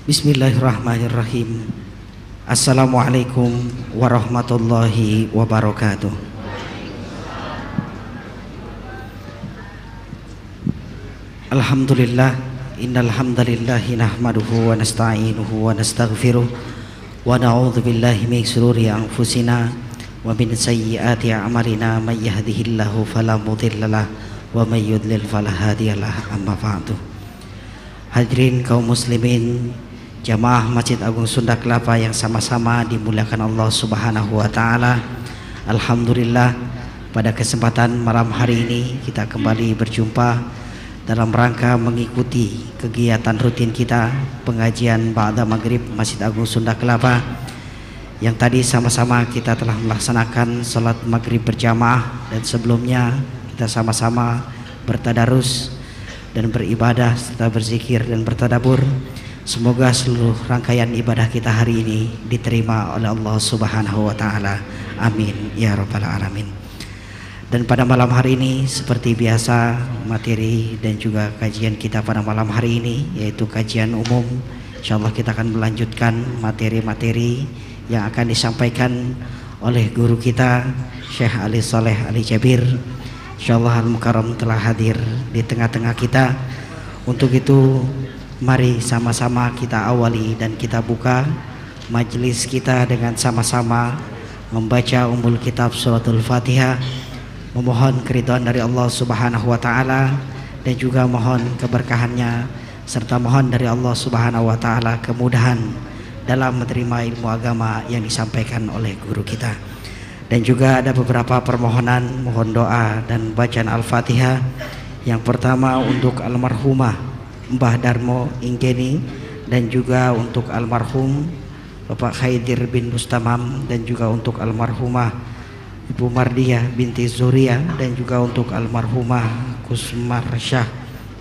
Bismillahirrahmanirrahim. Assalamualaikum warahmatullahi wabarakatuh. Alhamdulillah, innal hamdalillahi nahmaduhu wa nasta'inuhu wa nastaghfiruh wa na'udzu billahi min shururi anfusina wa min sayyiati a'malina may yahdihillahu fala mudhillalah wa may yudlil fala hadiyalah. Amma ba'du. Hadirin kaum muslimin jamaah Masjid Agung Sunda Kelapa yang sama-sama dimuliakan Allah Subhanahu wa taala. Alhamdulillah, pada kesempatan malam hari ini kita kembali berjumpa dalam rangka mengikuti kegiatan rutin kita pengajian ba'da maghrib Masjid Agung Sunda Kelapa, yang tadi sama-sama kita telah melaksanakan salat maghrib berjamaah, dan sebelumnya kita sama-sama bertadarus dan beribadah serta berzikir dan bertadabur. Semoga seluruh rangkaian ibadah kita hari ini diterima oleh Allah Subhanahu wa taala. Amin ya rabbal alamin. Dan pada malam hari ini seperti biasa, materi dan juga kajian kita pada malam hari ini yaitu kajian umum. Insyaallah kita akan melanjutkan materi-materi yang akan disampaikan oleh guru kita Syekh Ali Saleh Ali Jabir. Insyaallah Al-Mukarram telah hadir di tengah-tengah kita. Untuk itu mari sama-sama kita awali dan kita buka majelis kita dengan sama-sama membaca Ummul Kitab Suratul Fatihah, memohon keridhaan dari Allah Subhanahu wa taala dan juga mohon keberkahannya, serta mohon dari Allah Subhanahu wa taala kemudahan dalam menerima ilmu agama yang disampaikan oleh guru kita. Dan juga ada beberapa permohonan mohon doa dan bacaan Al-Fatihah. Yang pertama untuk almarhumah Mbah Darmo Inggeni, dan juga untuk almarhum Bapak Khaidir bin Mustamam, dan juga untuk almarhumah Ibu Mardiah binti Zuria, dan juga untuk almarhumah Kusmarsyah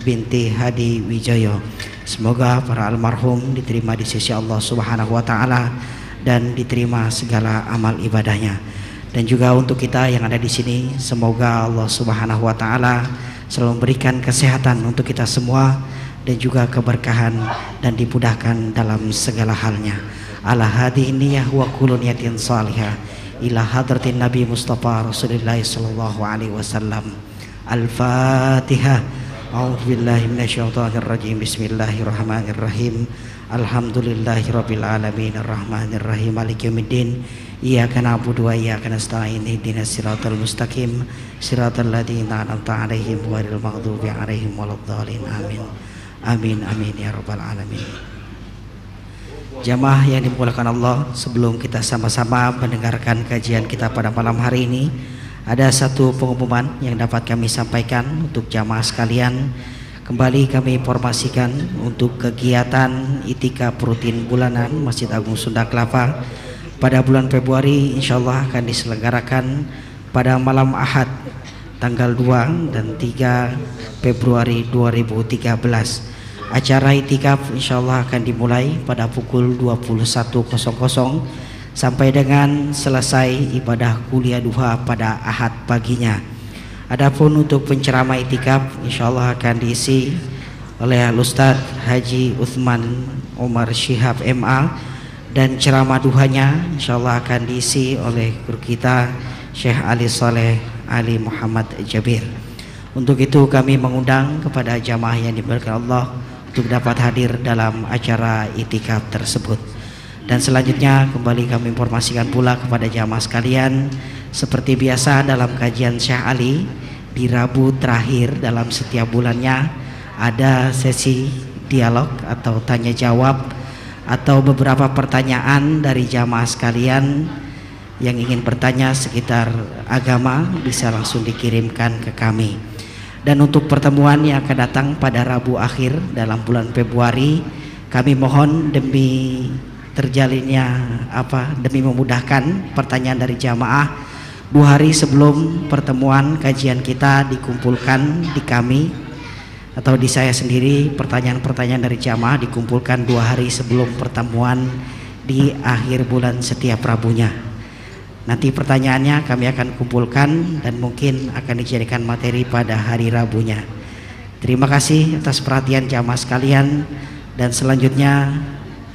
binti Hadi Wijoyo. Semoga para almarhum diterima di sisi Allah Subhanahu wa taala dan diterima segala amal ibadahnya. Dan juga untuk kita yang ada di sini, semoga Allah Subhanahu wa taala selalu memberikan kesehatan untuk kita semua dan juga keberkahan dan dimudahkan dalam segala halnya. Ala hadhihi niyyah wa kullu niyatin salihah ila hadratin Nabi Mustafa Rasulullah sallallahu alaihi wasallam. Al-Fatihah. A'udzu billahi minasyaitonir rajim. Bismillahirrahmanirrahim. Alhamdulillahirabbil alamin arrahmanir rahim maliki yaumiddin. Iyyaka na'budu wa iyyaka nasta'in. Ihdinas siratal mustaqim siratal ladzina an'amta 'alaihim ghairil maghdubi 'alaihim waladdallin. Amin. Amin amin ya rabbal alamin. Jamaah yang dimuliakan Allah, sebelum kita sama-sama mendengarkan kajian kita pada malam hari ini, ada satu pengumuman yang dapat kami sampaikan untuk jamaah sekalian. Kembali kami informasikan untuk kegiatan itikaf rutin bulanan Masjid Agung Sunda Kelapa pada bulan Februari insyaallah akan diselenggarakan pada malam Ahad tanggal 2 dan 3 Februari 2013. Acara itikaf insyaallah akan dimulai pada pukul 21.00 sampai dengan selesai ibadah kuliah duha pada Ahad paginya. Adapun untuk penceramah itikaf insyaallah akan diisi oleh Ustaz Haji Utsman Umar Syihab MA, dan ceramah duhanya insyaallah akan diisi oleh guru kita Syekh Ali Saleh Ali Muhammad Jabir. Untuk itu kami mengundang kepada jamaah yang dimuliakan Allah untuk dapat hadir dalam acara itikaf tersebut. Dan selanjutnya kembali kami informasikan pula kepada jamaah sekalian, seperti biasa dalam kajian Syekh Ali di Rabu terakhir dalam setiap bulannya ada sesi dialog atau tanya jawab, atau beberapa pertanyaan dari jamaah sekalian yang ingin bertanya sekitar agama bisa langsung dikirimkan ke kami. Dan untuk pertemuan yang akan datang pada Rabu akhir dalam bulan Februari, kami mohon demi terjalinnya demi memudahkan pertanyaan dari jamaah, 2 hari sebelum pertemuan kajian kita dikumpulkan di kami atau di saya sendiri. Pertanyaan-pertanyaan dari jamaah dikumpulkan 2 hari sebelum pertemuan di akhir bulan setiap Rabunya. Nanti pertanyaannya kami akan kumpulkan dan mungkin akan dijadikan materi pada hari Rabunya. Terima kasih atas perhatian jamaah sekalian, dan selanjutnya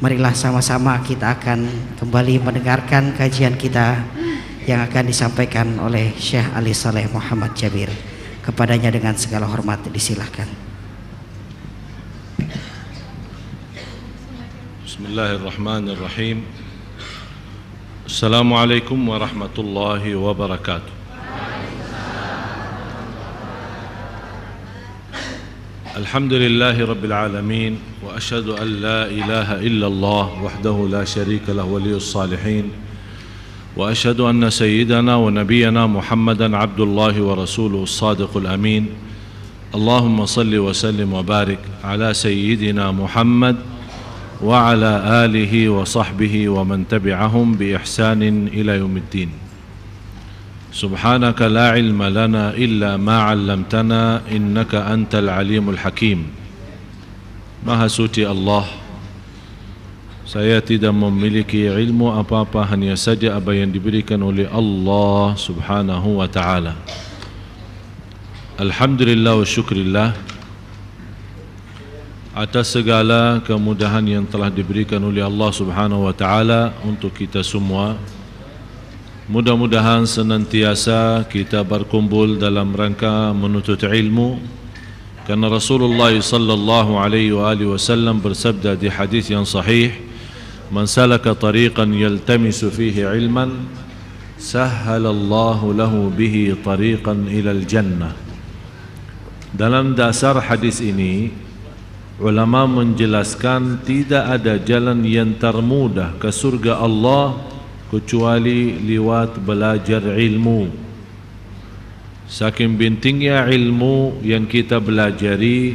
Marilah sama-sama kita akan kembali mendengarkan kajian kita yang akan disampaikan oleh Syekh Ali Saleh Muhammad Jabir. Kepadanya dengan segala hormat disilahkan. Bismillahirrahmanirrahim. Assalamualaikum warahmatullahi wabarakatuh. Alhamdulillahi rabbil alamin wa asyhadu an la ilaha illallah wahdahu la syarika lahu waliyus salihin wa asyhadu anna sayyidana wa nabiyyana Muhammadan abdullahi wa rasuluhu as-sadiqul amin. Allahumma salli wa sallim wa barik ala sayyidina Muhammad wa ala alihi wa sahbihi wa man tabi'ahum bi ihsanin ila yaumiddin. Subhanaka la ilma lana illa ma 'allamtana innaka antal alimul hakim. Maha suci Allah, saya tidak memiliki ilmu apa-apa, hanya saja apa yang diberikan oleh Allah subhanahu wa ta'ala. Alhamdulillah wa syukrillah atas segala kemudahan yang telah diberikan oleh Allah subhanahu wa ta'ala untuk kita semua. Mudah-mudahan senantiasa kita berkumpul dalam rangka menuntut ilmu, karena Rasulullah sallallahu alaihi wasallam bersabda di hadis yang sahih, man salaka tariqan yaltamisu fihi ilman sahhalallahu lahu bihi tariqan ilal jannah. Dalam dasar hadis ini ulama menjelaskan tidak ada jalan yang termudah ke surga Allah kecuali lewat belajar ilmu. Saking pentingnya ilmu yang kita belajari,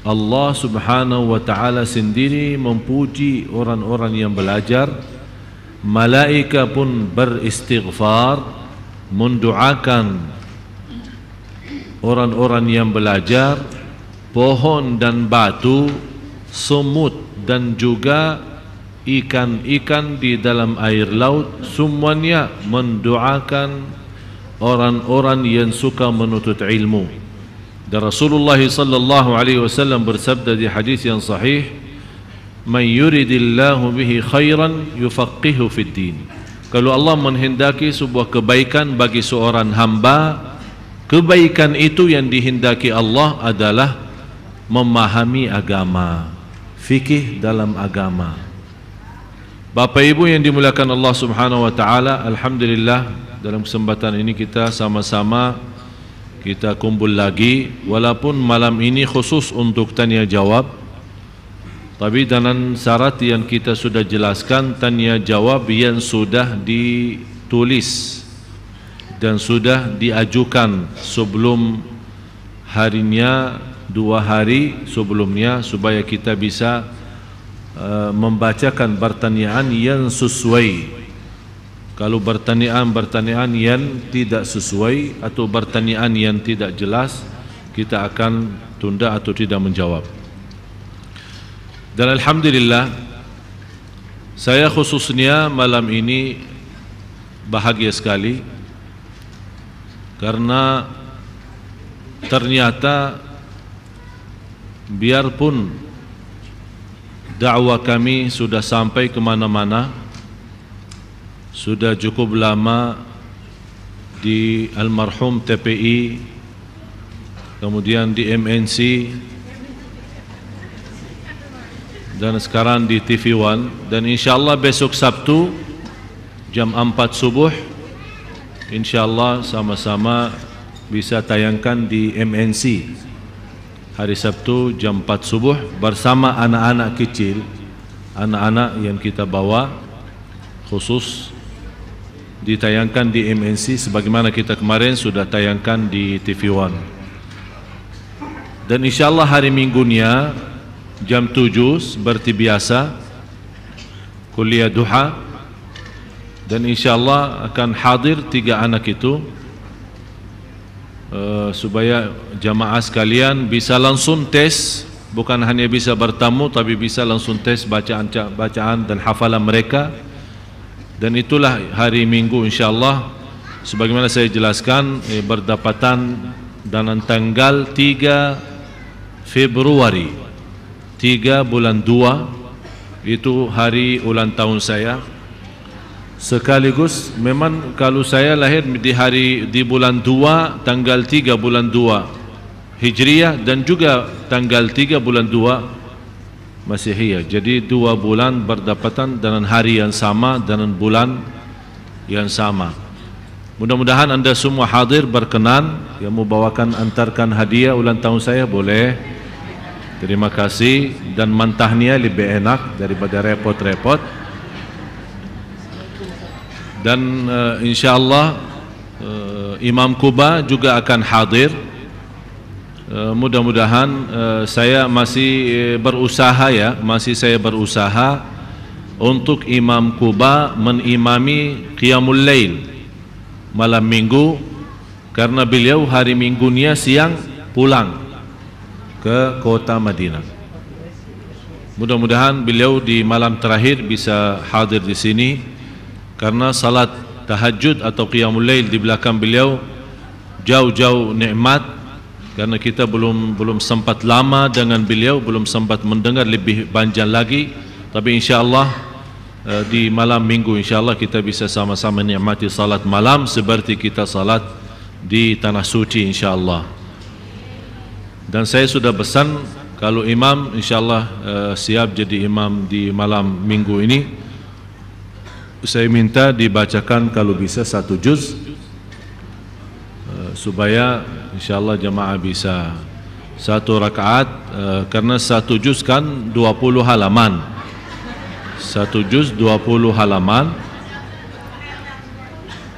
Allah subhanahu wa ta'ala sendiri memuji orang-orang yang belajar. Malaikat pun beristighfar, mendoakan orang-orang yang belajar. Pohon dan batu, semut dan juga ikan-ikan di dalam air laut, semuanya mendoakan orang-orang yang suka menuntut ilmu. Dan Rasulullah sallallahu alaihi wasallam bersabda di hadis yang sahih, "Man yuridillahu bihi khairan yufaqihu fid din." Kalau Allah menghendaki sebuah kebaikan bagi seorang hamba, kebaikan itu yang dihendaki Allah adalah memahami agama, fikih dalam agama. Bapak Ibu yang dimuliakan Allah subhanahu wa ta'ala, alhamdulillah dalam kesempatan ini kita sama-sama kita kumpul lagi, walaupun malam ini khusus untuk tanya jawab, tapi dengan syarat yang kita sudah jelaskan, tanya jawab yang sudah ditulis dan sudah diajukan sebelum harinya, 2 hari sebelumnya, supaya kita bisa membacakan pertanyaan yang sesuai. Kalau pertanyaan yang tidak sesuai atau pertanyaan yang tidak jelas, kita akan tunda atau tidak menjawab. Dan alhamdulillah, saya khususnya malam ini bahagia sekali karena ternyata biarpun dakwah kami sudah sampai kemana-mana, sudah cukup lama di almarhum TPI, kemudian di MNC, dan sekarang di TV One, dan insyaAllah besok Sabtu jam 4 subuh insyaAllah sama-sama bisa tayangkan di MNC. Hari Sabtu jam 4 subuh bersama anak-anak kecil, anak-anak yang kita bawa khusus ditayangkan di MNC, sebagaimana kita kemarin sudah tayangkan di TV One. Dan insyaAllah hari minggunya jam 7 seperti biasa kuliah duha, dan insyaAllah akan hadir 3 anak itu, supaya jamaah sekalian bisa langsung tes, bukan hanya bisa bertamu tapi bisa langsung tes bacaan dan hafalan mereka. Dan itulah hari Minggu insyaAllah, sebagaimana saya jelaskan, berdapatan dengan tanggal 3 Februari 3 bulan 2 itu hari ulang tahun saya. Sekaligus memang kalau saya lahir di bulan 2 tanggal 3 bulan 2 Hijriah dan juga tanggal 3 bulan 2 Masihiyah. Jadi 2 bulan berdapatan dengan hari yang sama dan bulan yang sama. Mudah-mudahan anda semua hadir berkenan yang membawakan antarkan hadiah ulang tahun saya boleh. Terima kasih dan mentahniah lebih enak daripada repot-repot. Dan insyaallah Imam Kuba juga akan hadir. Mudah-mudahan saya masih berusaha untuk Imam Kuba menimami Qiyamul Lail malam minggu, karena beliau hari minggunya siang pulang ke kota Madinah. Mudah-mudahan beliau di malam terakhir bisa hadir di sini, karena salat tahajud atau Qiyamul Lail di belakang beliau jauh-jauh nikmat, karena kita belum sempat lama dengan beliau, belum sempat mendengar lebih panjang lagi. Tapi insyaallah di malam minggu insyaallah kita bisa sama-sama nikmati salat malam seperti kita salat di tanah suci insyaallah. Dan saya sudah pesan kalau imam insyaallah siap jadi imam di malam minggu ini, saya minta dibacakan kalau bisa 1 juz supaya insyaallah jemaah bisa 1 rakaat, karena 1 juz kan 20 halaman. 1 juz 20 halaman.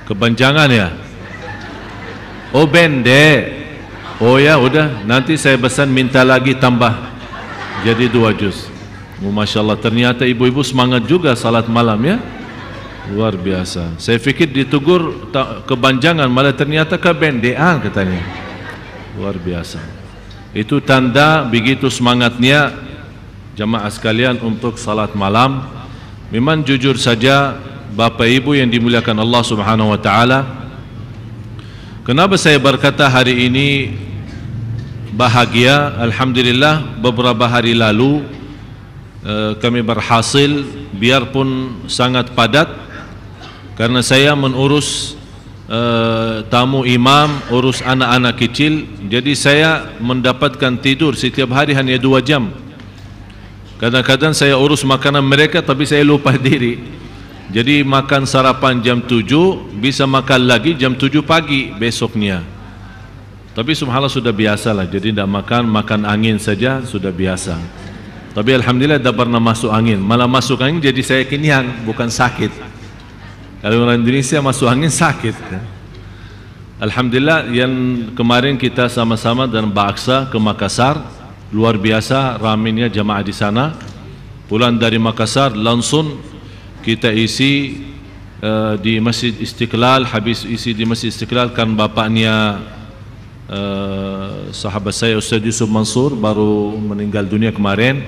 Kepanjangan ya? Oh pendek. Oh ya udah, nanti saya pesan minta lagi tambah jadi 2 juz. Masya Allah, ternyata ibu-ibu semangat juga salat malam ya. Luar biasa. Saya fikir ditegur kepanjangan, malah ternyata kebendean katanya. Luar biasa. Itu tanda begitu semangatnya jamaah sekalian untuk salat malam. Memang jujur saja Bapak Ibu yang dimuliakan Allah Subhanahu wa taala, kenapa saya berkata hari ini bahagia? Alhamdulillah beberapa hari lalu kami berhasil, biarpun sangat padat, karena saya mengurus tamu imam, urus anak-anak kecil, jadi saya mendapatkan tidur setiap hari hanya 2 jam. Kadang-kadang saya urus makanan mereka tapi saya lupa diri. Jadi makan sarapan jam 7, bisa makan lagi jam 7 pagi besoknya. Tapi subhanallah sudah biasa lah, jadi tidak makan angin saja sudah biasa. Tapi alhamdulillah tidak pernah masuk angin, malah masuk angin jadi saya kenyang, bukan sakit. Kalau orang Indonesia masuk angin sakit. Alhamdulillah yang kemarin kita sama-sama dan Baksa ke Makassar, luar biasa ramainya jamaah di sana. Pulang dari Makassar langsung kita isi di Masjid Istiqlal. Habis isi di Masjid Istiqlal kan bapaknya sahabat saya Ustaz Yusuf Mansur baru meninggal dunia kemarin.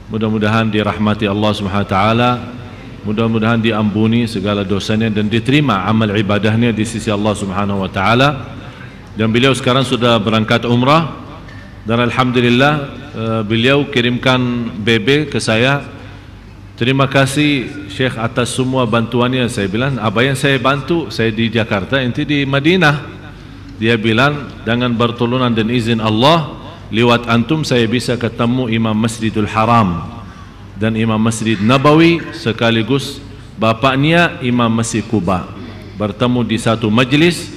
Mudah-mudahan dirahmati Allah Subhanahu wa taala, mudah-mudahan diampuni segala dosanya dan diterima amal ibadahnya di sisi Allah Subhanahu wa taala. Dan beliau sekarang sudah berangkat umrah. Dan alhamdulillah beliau kirimkan BB ke saya. Terima kasih Syekh atas semua bantuannya. Saya bilang, apa yang saya bantu? Saya di Jakarta, ente di Madinah. Dia bilang, dengan bertolongan dan izin Allah, lewat antum saya bisa ketemu Imam Masjidul Haram dan Imam Masjid Nabawi, sekaligus bapaknya Imam Masjid Kuba, bertemu di satu majlis.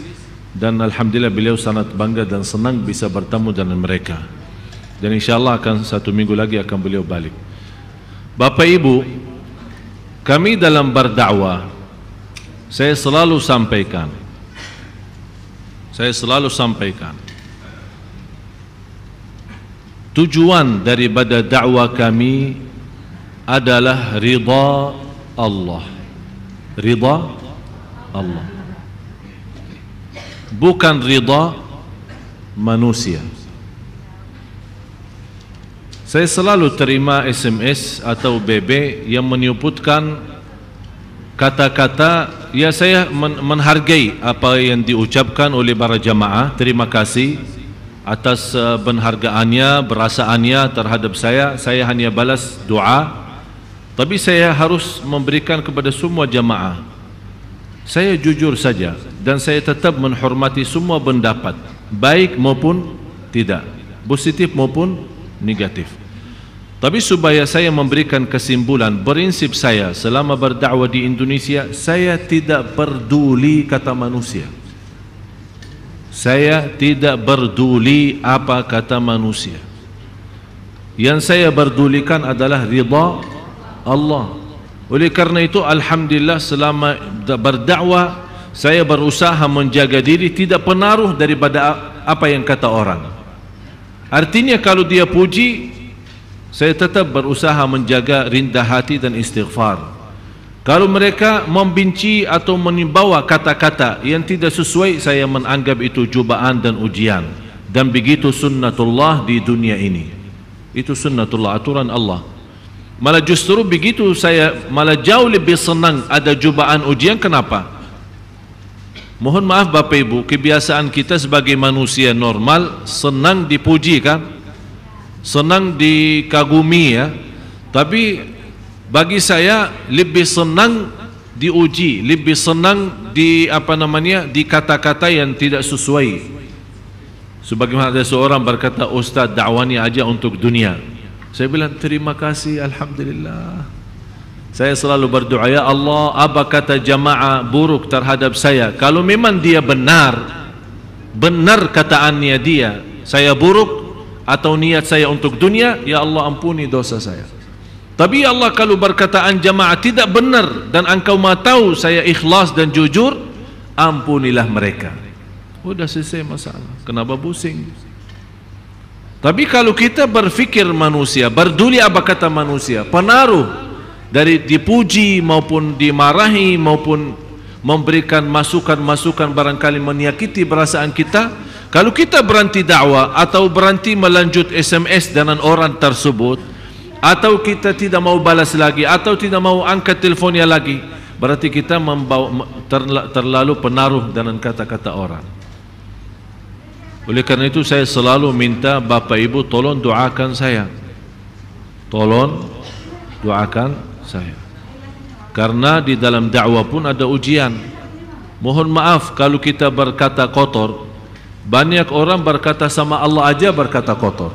Dan alhamdulillah beliau sangat bangga dan senang bisa bertemu dengan mereka. Dan insyaallah akan 1 minggu lagi akan beliau balik. Bapak Ibu, kami dalam berdakwah, saya selalu sampaikan, tujuan daripada dakwah kami adalah ridha Allah. Ridha Allah, bukan ridha manusia. Saya selalu terima SMS atau BB yang menyebutkan kata-kata, ya saya menghargai apa yang diucapkan oleh para jamaah. Terima kasih atas penghargaannya, perasaannya terhadap saya. Saya hanya balas doa Tapi saya harus memberikan kepada semua jamaah. Saya jujur saja dan saya tetap menghormati semua pendapat, baik maupun tidak, positif maupun negatif. Tapi supaya saya memberikan kesimpulan, prinsip saya selama berdakwah di Indonesia, saya tidak peduli kata manusia. Saya tidak peduli apa kata manusia. Yang saya pedulikan adalah ridha Allah. Oleh karena itu, alhamdulillah, selama berdakwah saya berusaha menjaga diri tidak pengaruh daripada apa yang kata orang. Artinya kalau dia puji, saya tetap berusaha menjaga rendah hati dan istighfar. Kalau mereka membenci atau membawa kata-kata yang tidak sesuai, saya menganggap itu cubaan dan ujian. Dan begitu sunnatullah di dunia ini. Itu sunnatullah, aturan Allah. Malah justru begitu saya malah jauh lebih senang ada cubaan ujian. Kenapa? Mohon maaf Bapak Ibu, kebiasaan kita sebagai manusia normal senang dipuji kan? Senang dikagumi ya. Tapi bagi saya lebih senang diuji, lebih senang di di kata-kata yang tidak sesuai. Sebagaimana ada seorang berkata, "Ustaz, dakwanya aja untuk dunia." Saya bilang, terima kasih, alhamdulillah. Saya selalu berdoa, ya Allah, apa kata jamaah buruk terhadap saya, kalau memang dia benar kataannya dia, saya buruk atau niat saya untuk dunia, ya Allah ampuni dosa saya. Tapi ya Allah, kalau berkataan jamaah tidak benar dan engkau maha tahu saya ikhlas dan jujur, ampunilah mereka. Udah selesai masalah. Kenapa pusing? Tapi kalau kita berfikir manusia, berduli apa kata manusia, pengaruh dari dipuji maupun dimarahi maupun memberikan masukan-masukan barangkali menyakiti perasaan kita, kalau kita berhenti dakwah atau berhenti melanjut SMS dengan orang tersebut, atau kita tidak mau balas lagi atau tidak mau angkat teleponnya lagi, berarti kita terlalu pengaruh dengan kata-kata orang. Oleh karena itu saya selalu minta Bapak Ibu tolong doakan saya. Tolong doakan saya. Karena di dalam dakwah pun ada ujian. Mohon maaf kalau kita berkata kotor. Banyak orang berkata sama Allah aja berkata kotor.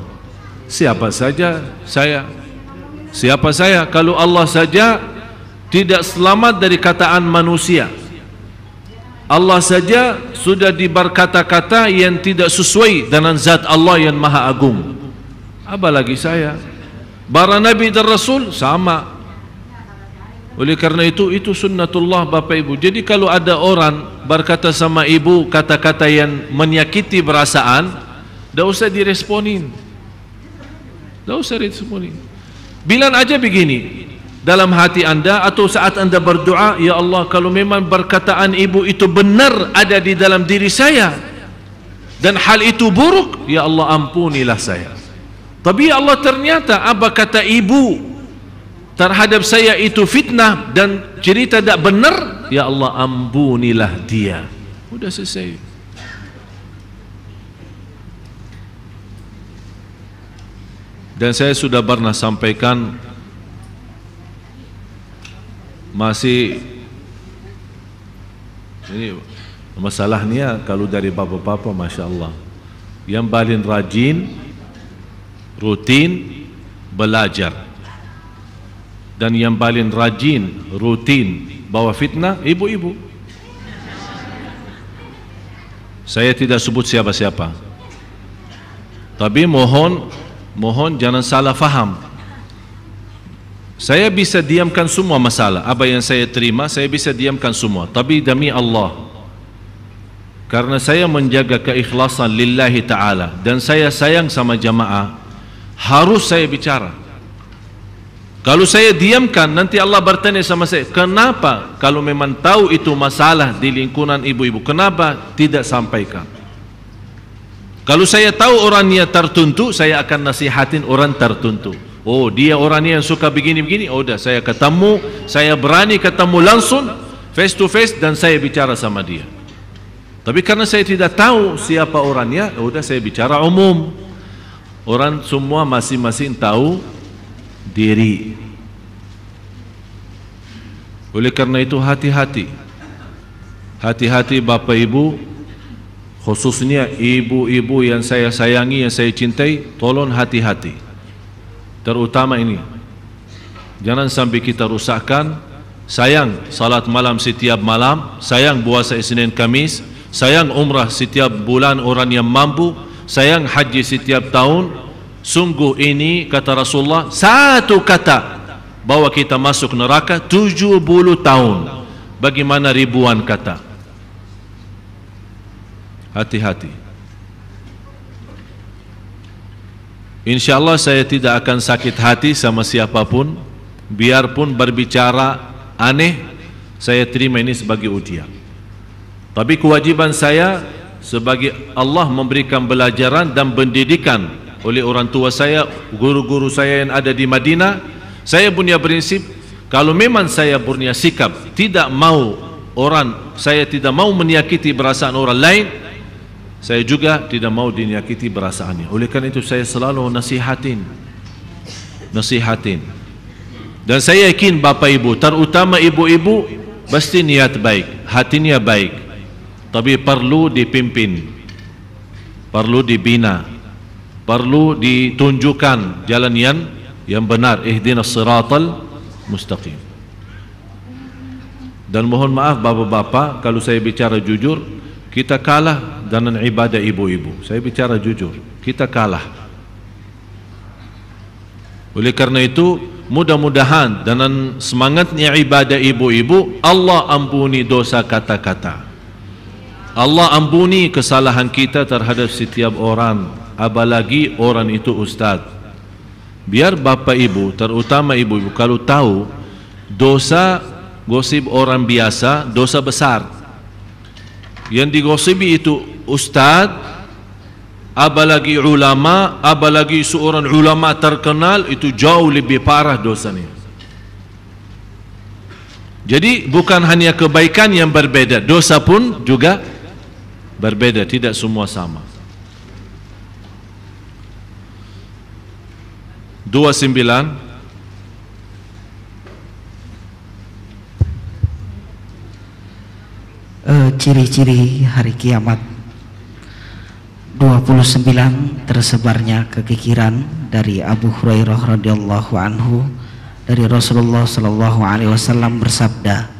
Siapa saja saya? Siapa saya kalau Allah saja tidak selamat dari kataan manusia? Allah saja sudah diberkata-kata yang tidak sesuai dengan zat Allah yang maha agung. Apa lagi saya? Para Nabi dan Rasul sama. Oleh karena itu sunnatullah Bapak Ibu. Jadi kalau ada orang berkata sama ibu kata-kata yang menyakiti perasaan, tidak usah diresponin. Tidak usah diresponin. Bilang aja begini dalam hati anda atau saat anda berdoa, ya Allah, kalau memang perkataan ibu itu benar ada di dalam diri saya dan hal itu buruk, ya Allah ampunilah saya. Tapi ya Allah, ternyata apa kata ibu terhadap saya itu fitnah dan cerita tidak benar, ya Allah ampunilah dia. Udah selesai. Dan saya sudah pernah sampaikan, masih ini masalahnya kalau dari bapak-bapak, masya Allah, yang paling rajin rutin belajar dan yang paling rajin rutin bawa fitnah ibu-ibu. Saya tidak sebut siapa-siapa, tapi mohon jangan salah faham. Saya bisa diamkan semua masalah, apa yang saya terima saya bisa diamkan semua, tapi demi Allah, karena saya menjaga keikhlasan lillahi ta'ala dan saya sayang sama jamaah, harus saya bicara. Kalau saya diamkan, nanti Allah bertanya sama saya, kenapa kalau memang tahu itu masalah di lingkungan ibu-ibu, kenapa tidak sampaikan? Kalau saya tahu orangnya tertentu, saya akan nasihatin orang tertentu. Oh, dia orangnya yang suka begini-begini, oh, udah saya ketemu, saya berani ketemu langsung face to face dan saya bicara sama dia. Tapi karena saya tidak tahu siapa orangnya, udah saya bicara umum. Orang semua masing-masing tahu diri. Oleh karena itu hati-hati. Hati-hati Bapak Ibu, khususnya ibu-ibu yang saya sayangi, yang saya cintai, tolong hati-hati. Terutama ini, jangan sampai kita rusakkan. Sayang salat malam setiap malam, sayang puasa Isnin Kamis, sayang umrah setiap bulan orang yang mampu, sayang haji setiap tahun. Sungguh ini kata Rasulullah, satu kata bawa kita masuk neraka 70 tahun. Bagaimana ribuan kata? Hati-hati. InsyaAllah saya tidak akan sakit hati sama siapapun, biarpun berbicara aneh, saya terima ini sebagai ujian. Tapi kewajiban saya sebagai Allah memberikan belajaran dan pendidikan oleh orang tua saya, guru-guru saya yang ada di Madinah. Saya punya prinsip, kalau memang saya punya sikap tidak mau orang, saya tidak mau menyakiti perasaan orang lain, saya juga tidak mau dinyakiti perasaannya. Oleh karena itu saya selalu nasihatin. Dan saya yakin Bapak Ibu, terutama ibu-ibu, pasti niat baik, hatinya baik, tapi perlu dipimpin, perlu dibina, perlu ditunjukkan jalan yang benar. Ihdinas siratal mustaqim. Dan mohon maaf Bapak-bapak, kalau saya bicara jujur, kita kalah dengan ibadah ibu-ibu. Saya bicara jujur, kita kalah. Oleh karena itu, mudah-mudahan dengan semangatnya ibadah ibu-ibu, Allah ampuni dosa kata-kata, Allah ampuni kesalahan kita terhadap setiap orang, apalagi orang itu ustaz. Biar Bapak Ibu, terutama ibu-ibu, kalau tahu dosa gosip orang biasa, dosa besar. Yang digosipi itu ustaz, apalagi ulama, apalagi seorang ulama terkenal, itu jauh lebih parah dosanya. Jadi bukan hanya kebaikan yang berbeda, dosa pun juga berbeda, tidak semua sama. 29 ciri-ciri hari kiamat. 29 tersebarnya kekikiran dari Abu Hurairah radhiyallahu anhu dari Rasulullah sallallahu alaihi wasallam bersabda,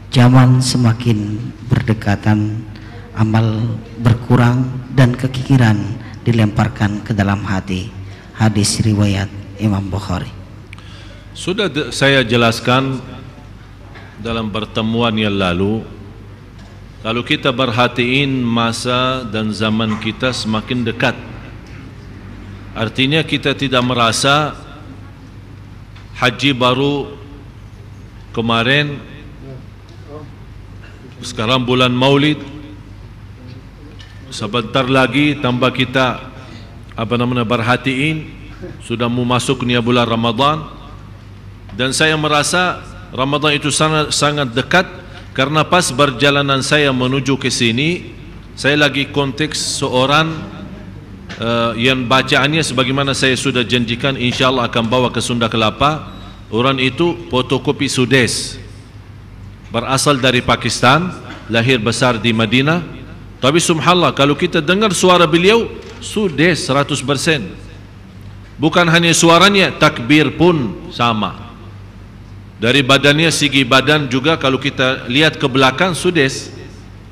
zaman semakin berdekatan, amal berkurang dan kekikiran dilemparkan ke dalam hati. Hadis riwayat Imam Bukhari. Sudah saya jelaskan dalam pertemuan yang lalu, kalau kita perhatiin masa dan zaman kita semakin dekat, artinya kita tidak merasa haji baru kemarin, sekarang bulan Maulid, sebentar lagi tambah kita perhatiin sudah mau masuknya bulan Ramadan. Dan saya merasa Ramadan itu sangat dekat. Karena pas perjalanan saya menuju ke sini, saya lagi konteks seorang yang bacaannya sebagaimana saya sudah janjikan, insyaallah akan bawa ke Sunda Kelapa. Orang itu fotokopi Sudes, berasal dari Pakistan, lahir besar di Madinah. Tapi subhanallah, kalau kita dengar suara beliau, Sudes 100%. Bukan hanya suaranya, takbir pun sama. Dari badannya, segi badan juga kalau kita lihat ke belakang Sudes,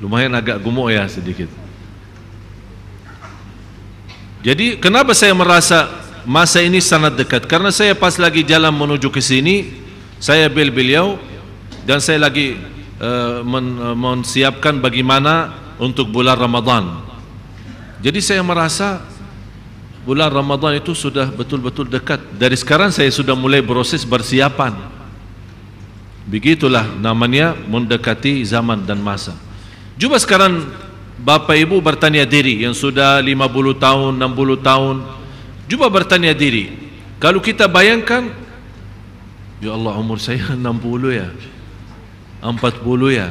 lumayan agak gemuk ya sedikit. Jadi kenapa saya merasa masa ini sangat dekat? Karena saya pas lagi jalan menuju ke sini, saya beliau dan saya lagi menyiapkan bagaimana untuk bulan Ramadan. Jadi saya merasa bulan Ramadan itu sudah betul-betul dekat. Dari sekarang saya sudah mulai proses persiapan. Begitulah namanya mendekati zaman dan masa. Cuba sekarang Bapak Ibu bertanya diri yang sudah 50 tahun, 60 tahun. Cuba bertanya diri, kalau kita bayangkan, ya Allah umur saya 60 ya, 40 ya,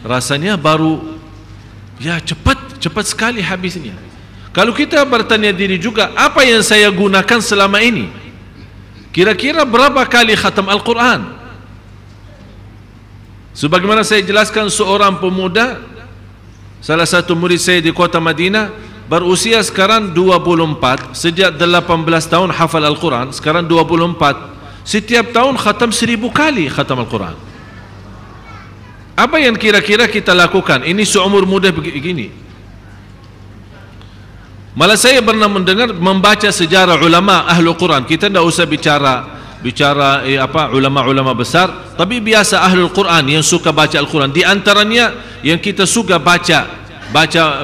rasanya baru, ya cepat sekali habisnya. Kalau kita bertanya diri juga, apa yang saya gunakan selama ini? Kira-kira berapa kali khatam Al-Quran? Sebagaimana saya jelaskan, seorang pemuda, salah satu murid saya di kota Madinah, berusia sekarang 24, sejak 18 tahun hafal Al-Quran, sekarang 24, setiap tahun khatam 1000 kali khatam Al-Quran. Apa yang kira-kira kita lakukan? Ini seumur muda begini. Malah saya pernah mendengar, membaca sejarah ulama Ahlul Quran. Kita tidak usah bicara ulama-ulama besar, tapi biasa Ahlul Quran yang suka baca Al-Quran. Di antaranya yang kita suka baca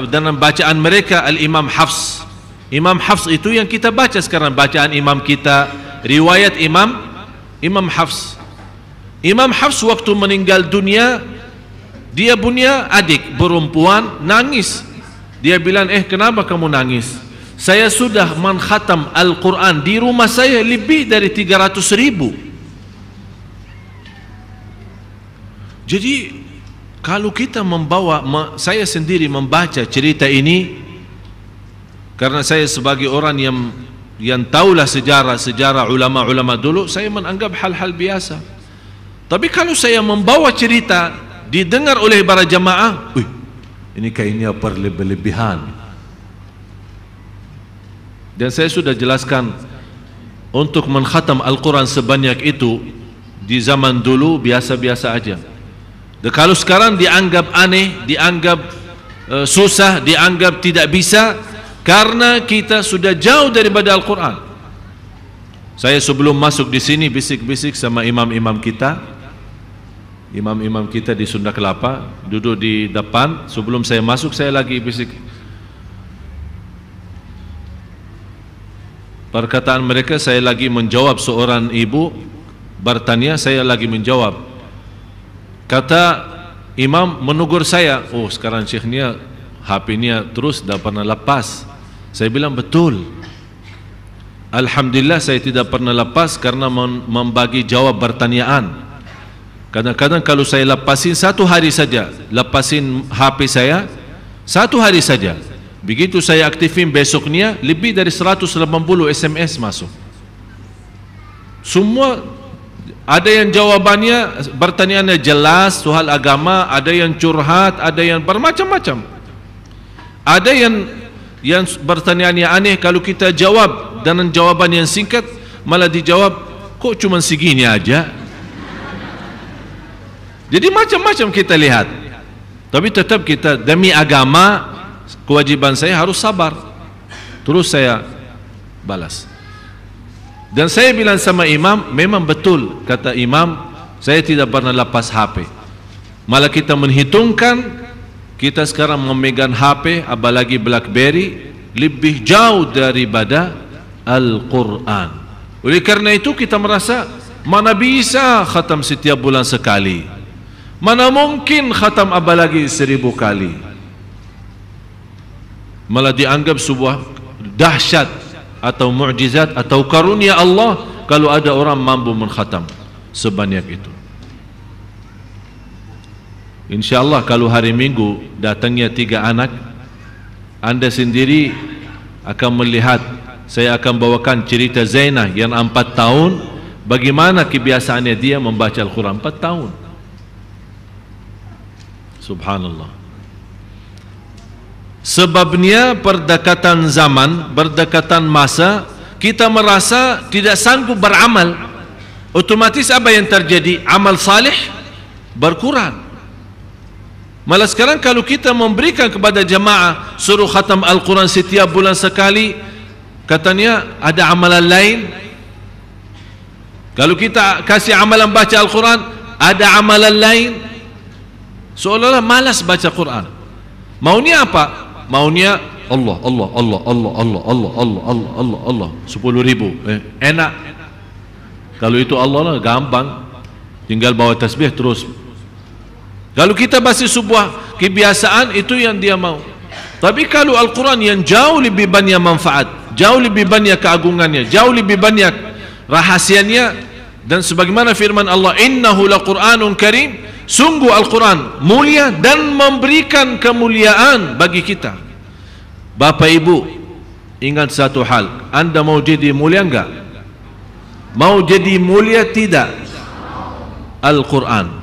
dalam bacaan mereka Al-Imam Hafs. Imam Hafs itu yang kita baca sekarang, bacaan imam kita, riwayat Imam Hafs. Imam Hafs waktu meninggal dunia, dia punya adik perempuan, nangis. Dia bilang, kenapa kamu nangis? Saya sudah mengkhatam Al-Quran di rumah saya lebih dari 300.000. Jadi kalau kita saya sendiri membaca cerita ini, karena saya sebagai orang yang tahulah sejarah ulama-ulama dulu, saya menganggap hal-hal biasa. Tapi kalau saya membawa cerita didengar oleh para jamaah, ini kayaknya berlebihan. Dan saya sudah jelaskan, untuk mengkhatam Al-Quran sebanyak itu di zaman dulu biasa-biasa aja. Dan kalau sekarang dianggap aneh, dianggap susah, dianggap tidak bisa, karena kita sudah jauh daripada Al-Quran. Saya sebelum masuk di sini bisik-bisik sama imam-imam kita. Imam-imam kita di Sunda Kelapa duduk di depan. Sebelum saya masuk, saya lagi bisik. Perkataan mereka, saya lagi menjawab. Seorang ibu bertanya, saya lagi menjawab. Kata imam menegur saya, sekarang syekhnya HP-nya terus dah pernah lepas. Saya bilang, betul, alhamdulillah saya tidak pernah lepas, karena membagi jawab pertanyaan. Kadang-kadang kalau saya lepasin satu hari saja, lepasin HP saya satu hari saja, begitu saya aktifin besoknya lebih dari 180 SMS masuk. Semua ada yang jawabannya, pertanyaannya jelas, soal agama, ada yang curhat, ada yang bermacam-macam. Ada yang pertanyaannya aneh, kalau kita jawab dengan jawaban yang singkat, malah dijawab, kok cuma segini aja. Jadi macam-macam kita lihat. Tapi tetap kita demi agama, kewajiban saya harus sabar. Terus saya balas. Dan saya bilang sama imam, memang betul kata imam, saya tidak pernah lepas HP. Malah kita menghitungkan, kita sekarang memegang HP, apalagi BlackBerry, lebih jauh daripada Al-Quran. Oleh karena itu kita merasa, mana bisa khatam setiap bulan sekali, mana mungkin khatam apalagi 1000 kali. Malah dianggap sebuah dahsyat atau mukjizat atau karunia Allah kalau ada orang mampu mengkhatam sebanyak itu. InsyaAllah kalau hari Minggu datangnya 3 anak, anda sendiri akan melihat. Saya akan bawakan cerita Zainah yang 4 tahun, bagaimana kebiasaannya dia membaca Al-Quran 4 tahun. Subhanallah. Sebabnya berdekatan zaman, berdekatan masa, kita merasa tidak sanggup beramal. Otomatis apa yang terjadi? Amal salih berkurang. Malah sekarang kalau kita memberikan kepada jamaah suruh khatam Al-Quran setiap bulan sekali, katanya ada amalan lain. Kalau kita kasih amalan baca Al-Quran, ada amalan lain. Seolah-olah malas baca Quran. Maunya apa? Maunya Allah, Allah, Allah, Allah, Allah, Allah, Allah, Allah, Allah, Allah, 10.000. Enak. Kalau itu Allah lah, gampang. Tinggal bawa tasbih terus. Kalau kita masih sebuah kebiasaan, itu yang dia mau. Tapi kalau Al-Quran yang jauh lebih banyak manfaat, jauh lebih banyak keagungannya, jauh lebih banyak rahasianya, dan sebagaimana firman Allah, innahu laqur'anun karim, sungguh Al-Quran mulia dan memberikan kemuliaan bagi kita. Bapak Ibu, ingat satu hal, anda mau jadi mulia enggak? Mau jadi mulia tidak? Al-Quran.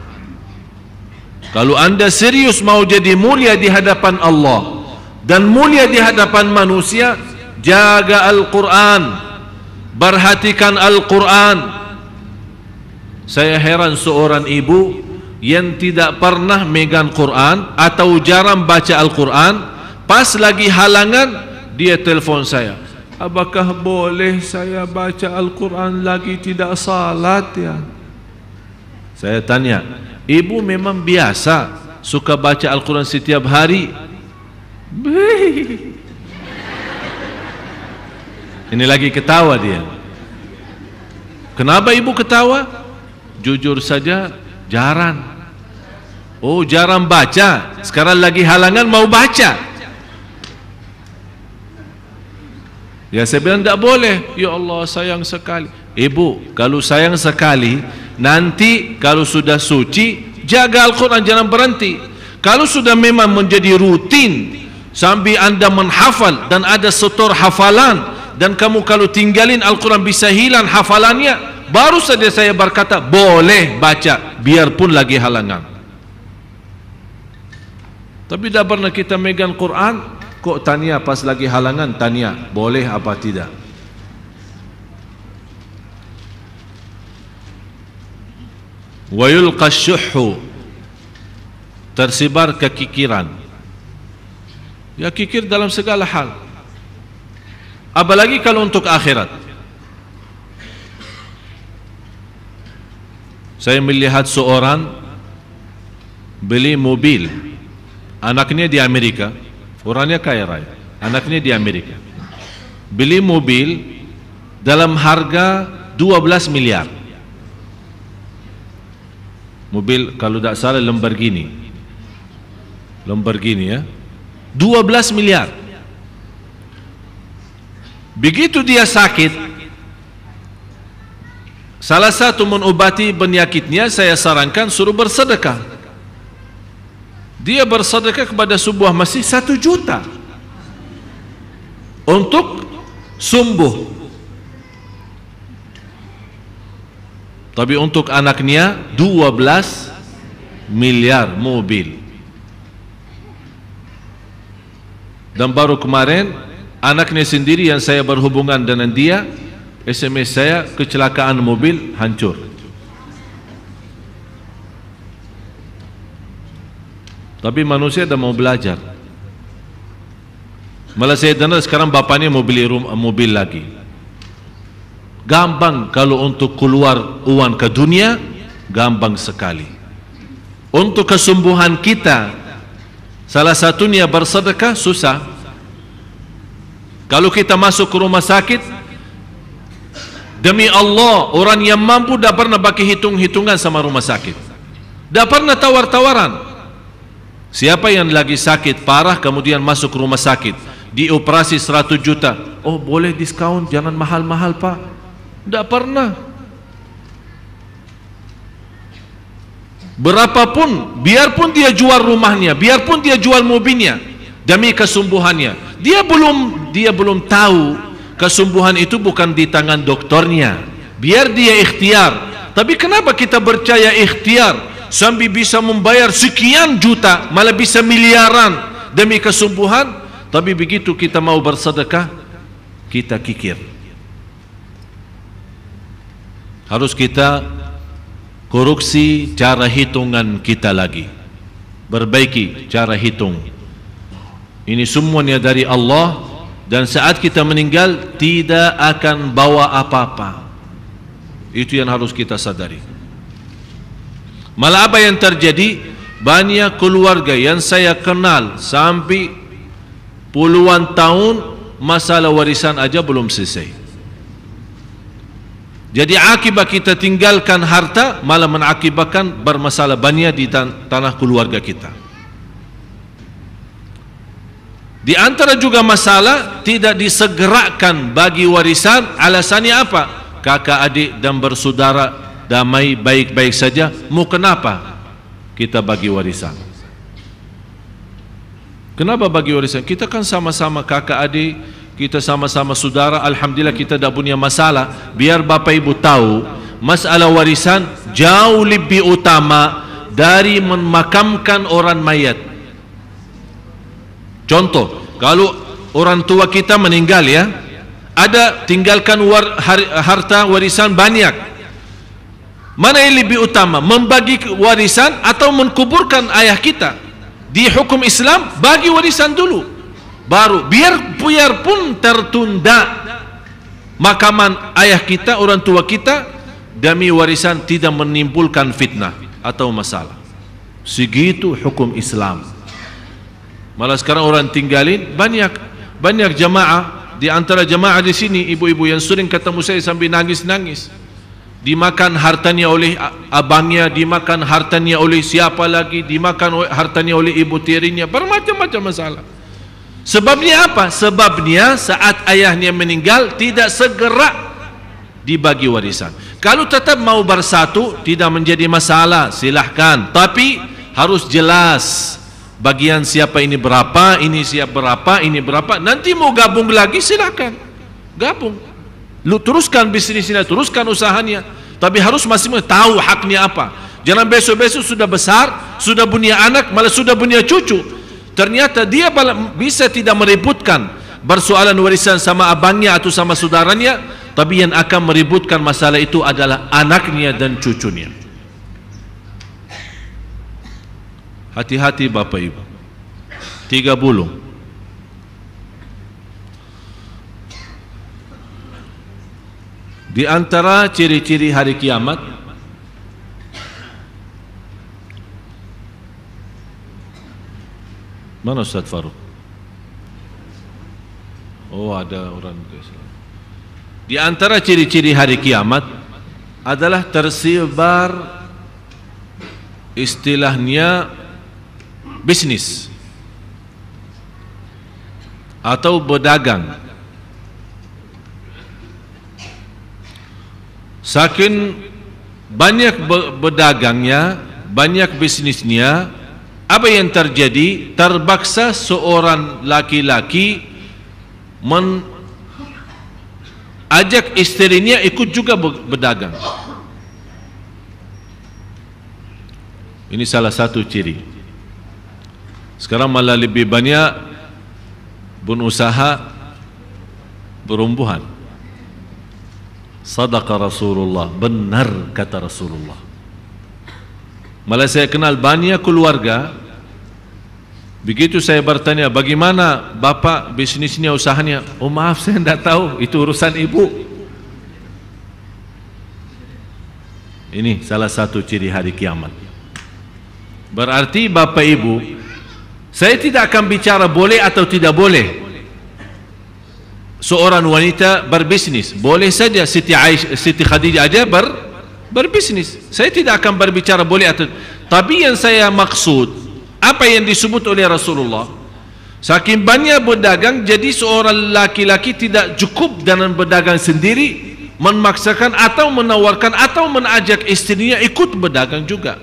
Kalau anda serius mau jadi mulia di hadapan Allah dan mulia di hadapan manusia, jaga Al-Quran, perhatikan Al-Quran. Saya heran seorang ibu yang tidak pernah megang Quran atau jarang baca Al-Quran. Pas lagi halangan, dia telefon saya, apakah boleh saya baca Al-Quran lagi tidak salat ya? Saya tanya, ibu memang biasa suka baca Al-Quran setiap hari? Ini lagi ketawa dia. Kenapa ibu ketawa? Jujur saja, jarang. Oh, jarang baca. Sekarang lagi halangan mau baca. Ya, saya bilang tak boleh. Ya Allah, sayang sekali. Ibu, kalau sayang sekali, nanti kalau sudah suci, jaga Al-Quran, jangan berhenti. Kalau sudah memang menjadi rutin sambil anda menghafal dan ada setor hafalan, dan kamu kalau tinggalin Al-Quran bisa hilang hafalannya, baru saja saya berkata boleh baca biarpun lagi halangan. Tapi tidak pernah kita megang Quran, kok tanya pas lagi halangan, tanya boleh apa tidak. Wa yulqa syuhhu, tersebar kekikiran. Ya, kikir dalam segala hal, apalagi kalau untuk akhirat. Saya melihat seorang beli mobil, anaknya di Amerika, orangnya kaya raya, anaknya di Amerika, beli mobil dalam harga 12 miliar. Mobil kalau tidak salah Lamborghini ya, 12 miliar. Begitu dia sakit, salah satu mengobati penyakitnya, saya sarankan suruh bersedekah. Dia bersedekah kepada sebuah masjid 1 juta untuk sembuh. Tapi untuk anaknya 12 miliar mobil. Dan baru kemarin anaknya sendiri yang saya berhubungan dengan dia SMS saya, kecelakaan mobil, hancur. Tapi manusia dah mau belajar. Malah saya dengar sekarang bapaknya mau beli mobil lagi. Gampang kalau untuk keluar uang ke dunia, gampang sekali. Untuk kesembuhan kita, salah satunya bersedekah, susah. Kalau kita masuk ke rumah sakit, demi Allah, orang yang mampu dah pernah pakai hitung-hitungan sama rumah sakit, dah pernah tawar-tawaran. Siapa yang lagi sakit parah kemudian masuk ke rumah sakit, dioperasi 100 juta, oh boleh diskaun, jangan mahal-mahal pak. Tidak pernah. Berapapun, biarpun dia jual rumahnya, biarpun dia jual mobilnya demi kesembuhannya, dia belum tahu kesembuhan itu bukan di tangan doktornya. Biar dia ikhtiar. Tapi kenapa kita percaya ikhtiar sambil bisa membayar sekian juta, malah bisa miliaran demi kesembuhan? Tapi begitu kita mau bersedekah, kita kikir. Harus kita koreksi cara hitungan kita lagi, perbaiki cara hitung. Ini semuanya dari Allah, dan saat kita meninggal tidak akan bawa apa-apa. Itu yang harus kita sadari. Malah apa yang terjadi, banyak keluarga yang saya kenal sampai puluhan tahun masalah warisan aja belum selesai. Jadi akibat kita tinggalkan harta malah mengakibatkan bermasalah banyak di tanah keluarga kita. Di antara juga masalah tidak disegerakan bagi warisan, alasannya apa? Kakak adik dan bersaudara damai baik-baik saja, mau kenapa kita bagi warisan? Kenapa bagi warisan? Kita kan sama-sama kakak adik, kita sama-sama saudara, alhamdulillah kita tak punya masalah. Biar bapak ibu tahu, masalah warisan jauh lebih utama dari memakamkan orang mayat. Contoh, kalau orang tua kita meninggal ya, ada tinggalkan harta warisan banyak, mana yang lebih utama, membagi warisan atau menkuburkan ayah kita? Di hukum Islam, bagi warisan dulu, baru biar pun tertunda makaman ayah kita, orang tua kita, demi warisan tidak menimbulkan fitnah atau masalah. Segitu hukum Islam. Malah sekarang orang tinggalin banyak jamaah. Di antara jamaah di sini, ibu-ibu yang sering ketemu saya sambil nangis-nangis, dimakan hartanya oleh abangnya, dimakan hartanya oleh siapa lagi, dimakan hartanya oleh ibu tirinya, bermacam-macam masalah. Sebabnya apa? Sebabnya saat ayahnya meninggal tidak segera dibagi warisan. Kalau tetap mau bersatu tidak menjadi masalah, silahkan, tapi harus jelas bagian siapa ini berapa, ini siapa berapa, ini berapa. Nanti mau gabung lagi silahkan gabung, lu teruskan bisnisnya, teruskan usahanya, tapi harus masing-masing tahu haknya apa. Jangan besok-besok sudah besar, sudah punya anak, malah sudah punya cucu, ternyata dia bisa tidak meributkan bersoalan warisan sama abangnya atau sama saudaranya, tapi yang akan meributkan masalah itu adalah anaknya dan cucunya. Hati-hati Bapak Ibu. 30. Di antara ciri-ciri hari kiamat, mana Ustaz Faruk? Oh, ada orang Islam. Di antara ciri-ciri hari kiamat adalah tersebar istilahnya bisnis atau berdagang. Saking banyak berdagangnya, banyak bisnisnya, apa yang terjadi? Terpaksa seorang laki-laki ajak istrinya ikut juga berdagang. Ini salah satu ciri. Sekarang malah lebih banyak berusaha berumbuhan. Sadaqa Rasulullah, benar kata Rasulullah. Malah saya kenal banyak keluarga, begitu saya bertanya, bagaimana bapak bisnisnya, usahanya? Oh maaf, saya tidak tahu, itu urusan ibu. Ini salah satu ciri hari kiamat. Berarti bapak ibu, saya tidak akan bicara boleh atau tidak boleh seorang wanita berbisnis. Boleh saja Siti Khadijah aja berbisnis. Saya tidak akan berbicara boleh atau, tapi yang saya maksud, apa yang disebut oleh Rasulullah, saking banyak berdagang, jadi seorang laki-laki tidak cukup dengan berdagang sendiri, memaksakan atau menawarkan atau mengajak istrinya ikut berdagang juga.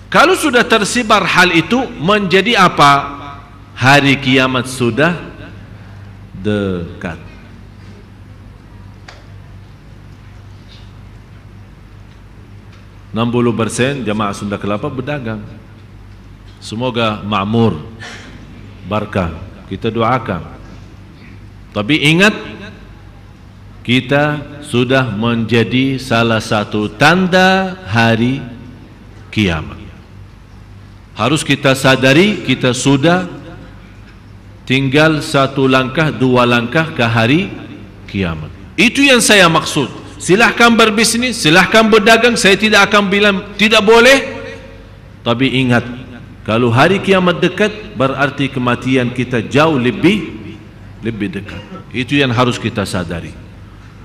Kalau sudah tersebar hal itu, menjadi apa? Hari kiamat sudah dekat. %60 jamaah Sunda Kelapa berdagang. Semoga makmur, barakah, kita doakan. Tapi ingat, kita sudah menjadi salah satu tanda hari kiamat. Harus kita sadari, kita sudah tinggal satu langkah, dua langkah ke hari kiamat. Itu yang saya maksud. Silahkan berbisnis, silahkan berdagang, saya tidak akan bilang tidak boleh. Tapi ingat, kalau hari kiamat dekat, berarti kematian kita jauh lebih dekat. Itu yang harus kita sadari.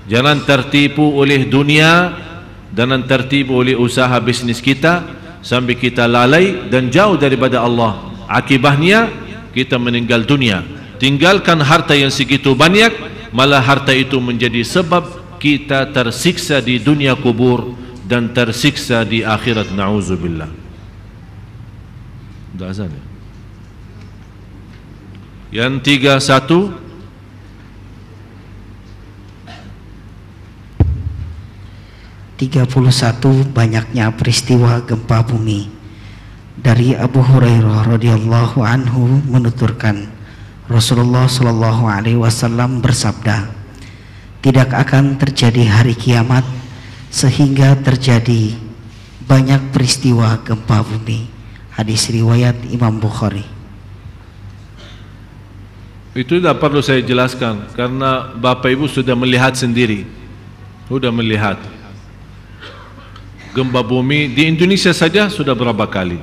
Jangan tertipu oleh dunia, jangan tertipu oleh usaha bisnis kita, sampai kita lalai dan jauh daripada Allah. Akibatnya kita meninggal dunia, tinggalkan harta yang segitu banyak, malah harta itu menjadi sebab kita tersiksa di dunia kubur dan tersiksa di akhirat. Na'udzubillah. Sudah azan ya? Yang 31, banyaknya peristiwa gempa bumi Dari Abu Hurairah radhiyallahu anhu menuturkan, Rasulullah shallallahu alaihi wasallam bersabda, tidak akan terjadi hari kiamat sehingga terjadi banyak peristiwa gempa bumi. Hadis riwayat Imam Bukhari. Itu tidak perlu saya jelaskan karena Bapak Ibu sudah melihat sendiri. Sudah melihat gempa bumi di Indonesia saja sudah berapa kali.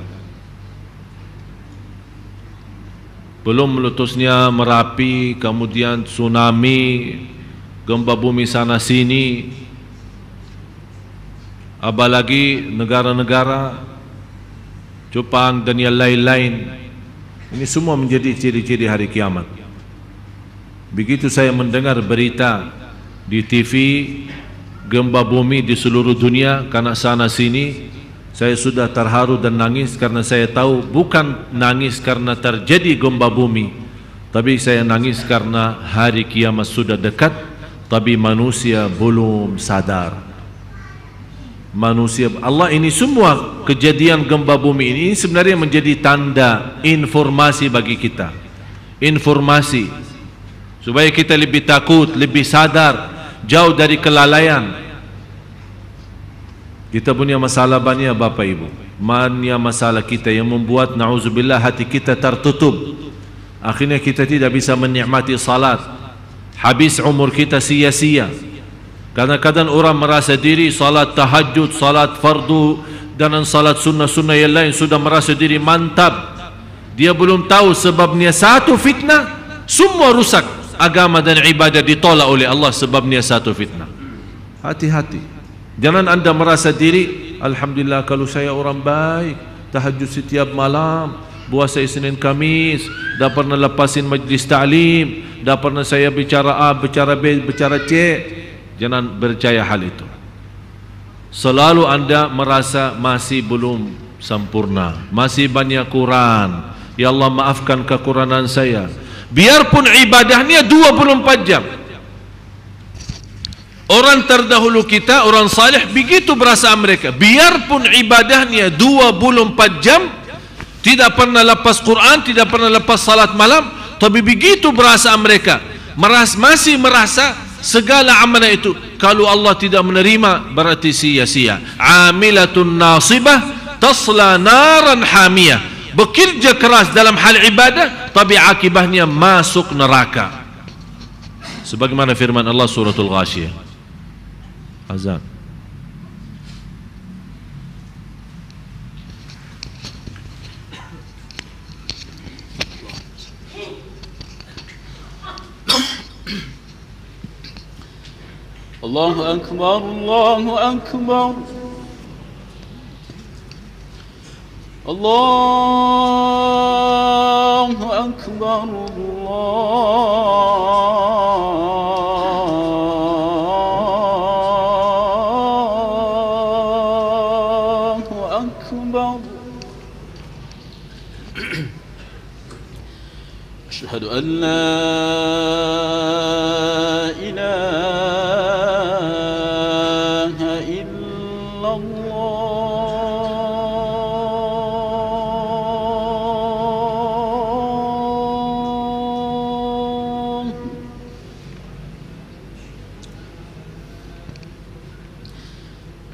Belum meletusnya Merapi, kemudian tsunami, gempa bumi sana sini. Apalagi negara-negara Jepang dan yang lain-lain. Ini semua menjadi ciri-ciri hari kiamat. Begitu saya mendengar berita di TV gempa bumi di seluruh dunia karena sana sini, saya sudah terharu dan nangis karena saya tahu bukan nangis karena terjadi gempa bumi, tapi saya nangis karena hari kiamat sudah dekat, tapi manusia belum sadar. Manusia, Allah, ini semua kejadian gempa bumi ini sebenarnya menjadi tanda informasi bagi kita. Informasi supaya kita lebih takut, lebih sadar, jauh dari kelalaian. Kita punya masalah banyak Bapak Ibu. Banyak masalah kita yang membuat na'udzubillah hati kita tertutup. Akhirnya kita tidak bisa menikmati salat. Habis umur kita sia-sia. Kadang-kadang orang merasa diri salat tahajud, salat fardu dan salat sunnah-sunnah yang lain sudah merasa diri mantap. Dia belum tahu sebabnya satu fitnah, semua rusak. Agama dan ibadah ditolak oleh Allah sebabnya satu fitnah. Hati-hati. Jangan anda merasa diri, alhamdulillah kalau saya orang baik, tahajud setiap malam, puasa Isnin Kamis, dah pernah lepasin majlis ta'lim, dah pernah saya bicara A, bicara B, bicara C. Jangan percaya hal itu. Selalu anda merasa masih belum sempurna, masih banyak kurang. Ya Allah, maafkan kekurangan saya. Biarpun ibadahnya 24 jam. Orang terdahulu kita, orang salih, begitu berasa mereka. Biarpun ibadahnya 24 jam, tidak pernah lepas Quran, tidak pernah lepas salat malam, tapi begitu berasa mereka. Masih merasa segala amalan itu kalau Allah tidak menerima berarti sia-sia. Amilatun nasibah tasla naran hamiyah. Bekerja keras dalam hal ibadah tapi akibatnya masuk neraka. Sebagaimana firman Allah suratul Ghashiyah. Azan. Allahu Akbar, Allahu Akbar. Allahu Akbar, Allahu Akbar. Asyhadu an la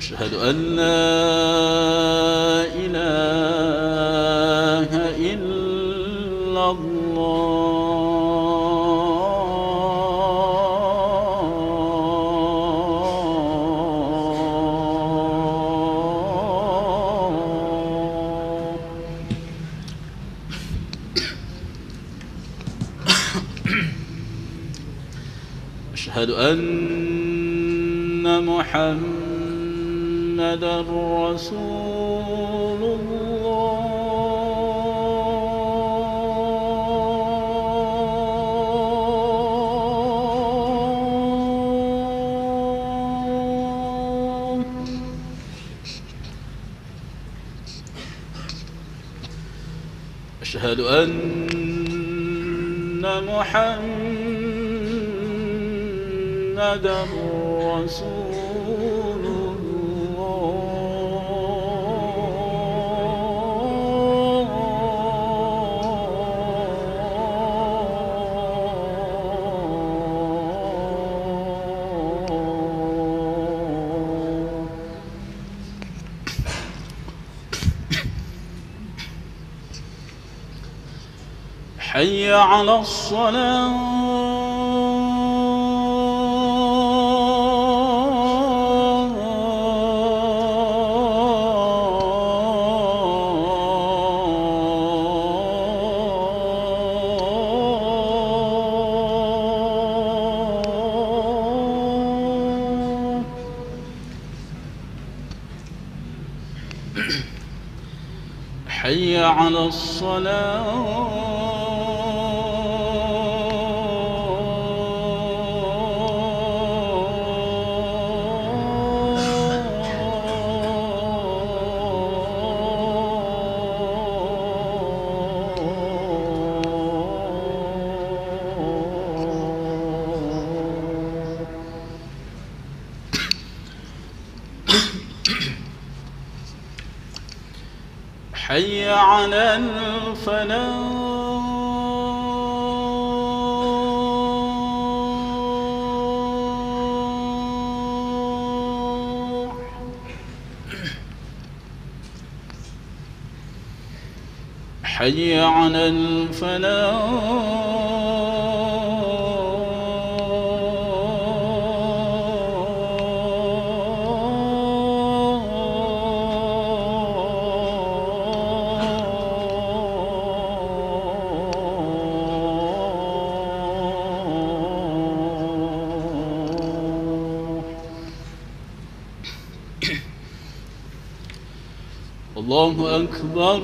أشهد أن لا إله إلا الله. أشهد أن محمد رسول الله. أشهد أن محمد رسول الله. حي على حي على حي على الفلاح حي على الله أكبر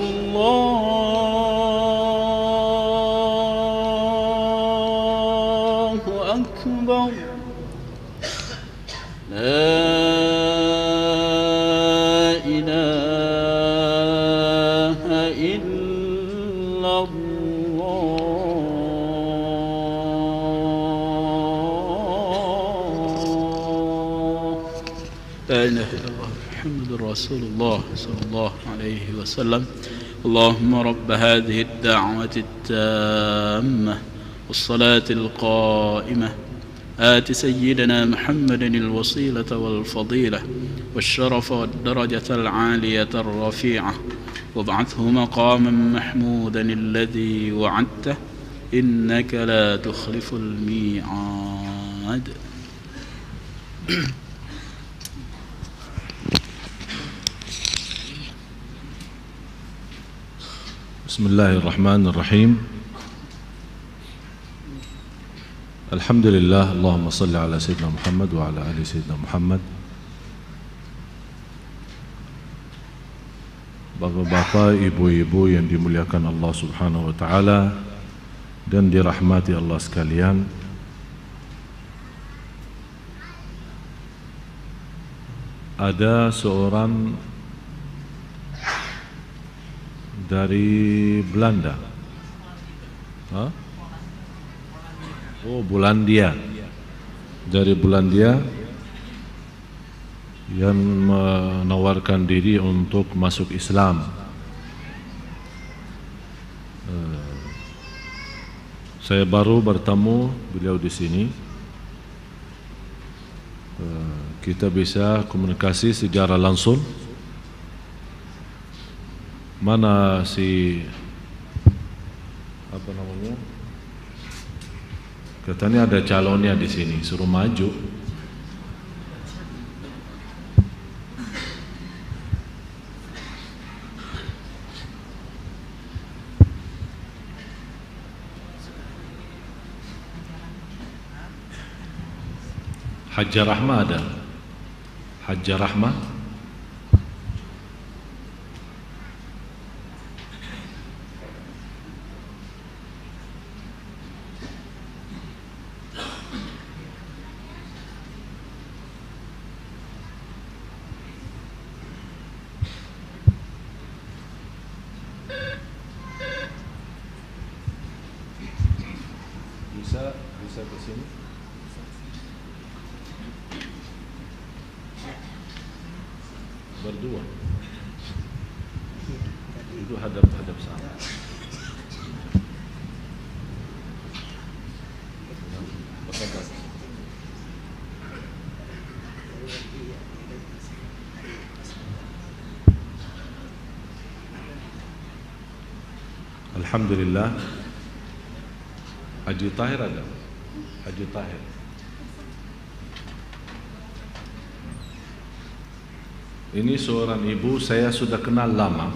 الله أكبر لا إله إلا الله لا إله إلا الله محمد رسول الله صلى الله عليه وسلم اللهم رب هذه الدعوة التامة والصلاة القائمة آت سيدنا محمد الوسيلة والفضيلة والشرف والدرجة العالية الرفيعة وابعثه مقاما محمودا الذي وعدته إنك لا تخلف الميعاد. بسم الله الرحمن الرحيم. الحمد لله اللهم صل على سيدنا محمد وعلى آل سيدنا محمد. Bapak-bapak, ibu-ibu yang dimuliakan Allah Subhanahu wa taala dan dirahmati Allah sekalian. Ada seorang dari Belanda. Oh, Bulandia. Dari Bulandia yang menawarkan diri untuk masuk Islam. Saya baru bertemu beliau di sini. Kita bisa komunikasi secara langsung. Mana si apa namanya? Katanya ada calonnya di sini, suruh maju. Hajjah Rahmah ada. Hajjah Rahmah. Bisa ke sini. Berdua. Itu hadap sana. Alhamdulillah, Haji Tahir ada? Haji Tahir. Ini seorang ibu saya sudah kenal lama,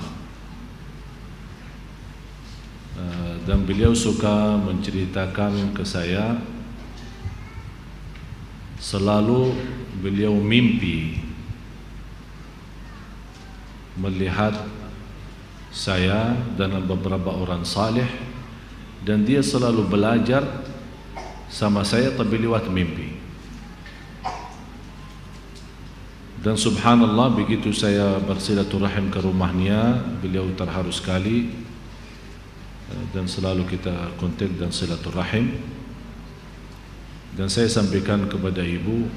dan beliau suka menceritakan ke saya, selalu beliau mimpi melihat saya dan beberapa orang saleh, dan dia selalu belajar sama saya tapi lewat mimpi. Dan subhanallah, begitu saya bersilaturahim ke rumahnya, beliau terharu sekali, dan selalu kita kontak dan silaturahim. Dan saya sampaikan kepada ibu,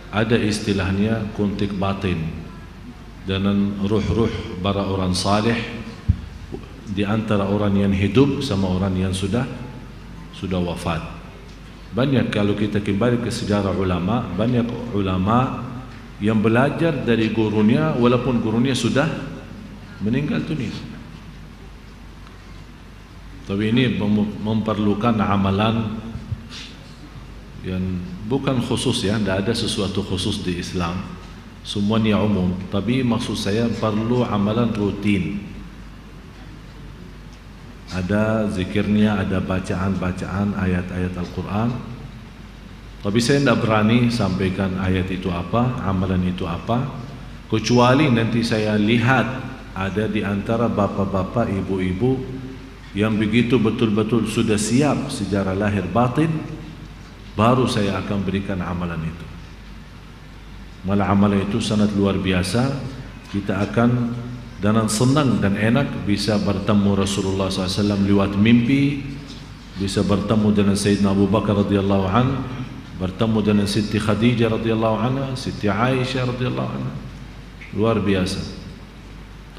ada istilahnya kontak batin dengan ruh-ruh para orang saleh di antara orang yang hidup sama orang yang sudah wafat. Banyak kalau kita kembali ke sejarah ulama, banyak ulama yang belajar dari gurunya walaupun gurunya sudah meninggal dunia. Tapi ini memerlukan amalan yang bukan khusus ya, tidak ada sesuatu khusus di Islam, semuanya umum. Tapi maksud saya perlu amalan rutin. Ada zikirnya, ada bacaan-bacaan ayat-ayat Al-Quran. Tapi saya tidak berani sampaikan ayat itu apa, amalan itu apa, kecuali nanti saya lihat ada di antara bapak-bapak, ibu-ibu yang begitu betul-betul sudah siap secara lahir batin, baru saya akan berikan amalan itu. Malah amalan itu sangat luar biasa. Kita akan dengan senang dan enak bisa bertemu Rasulullah SAW lewat mimpi, bisa bertemu dengan Sayyidina Abu Bakar radhiyallahu anhu, bertemu dengan Siti Khadijah radhiyallahu anha, Siti Aisyah radhiyallahu anha. Luar biasa.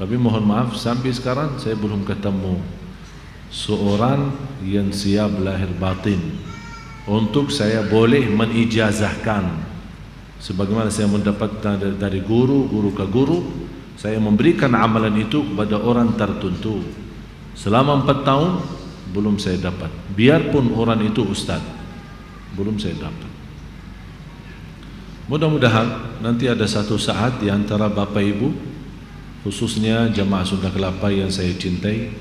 Tapi mohon maaf, sampai sekarang saya belum ketemu seorang yang siap lahir batin untuk saya boleh menijazahkan. Sebagaimana saya mendapatkan dari guru ke guru, saya memberikan amalan itu kepada orang tertentu. Selama 4 tahun belum saya dapat. Biarpun orang itu ustaz, belum saya dapat. Mudah-mudahan nanti ada satu saat di antara Bapak Ibu, khususnya jamaah Sunda Kelapa yang saya cintai,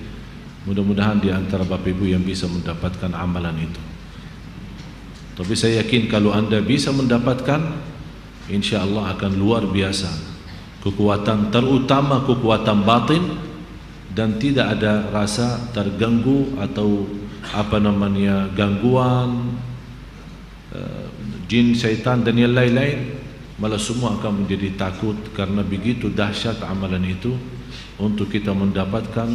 mudah-mudahan di antara Bapak Ibu yang bisa mendapatkan amalan itu. Tapi saya yakin kalau Anda bisa mendapatkan, insya Allah akan luar biasa. Kekuatan, terutama kekuatan batin, dan tidak ada rasa terganggu atau gangguan jin, syaitan dan yang lain-lain. Malah semua akan menjadi takut karena begitu dahsyat amalan itu untuk kita mendapatkan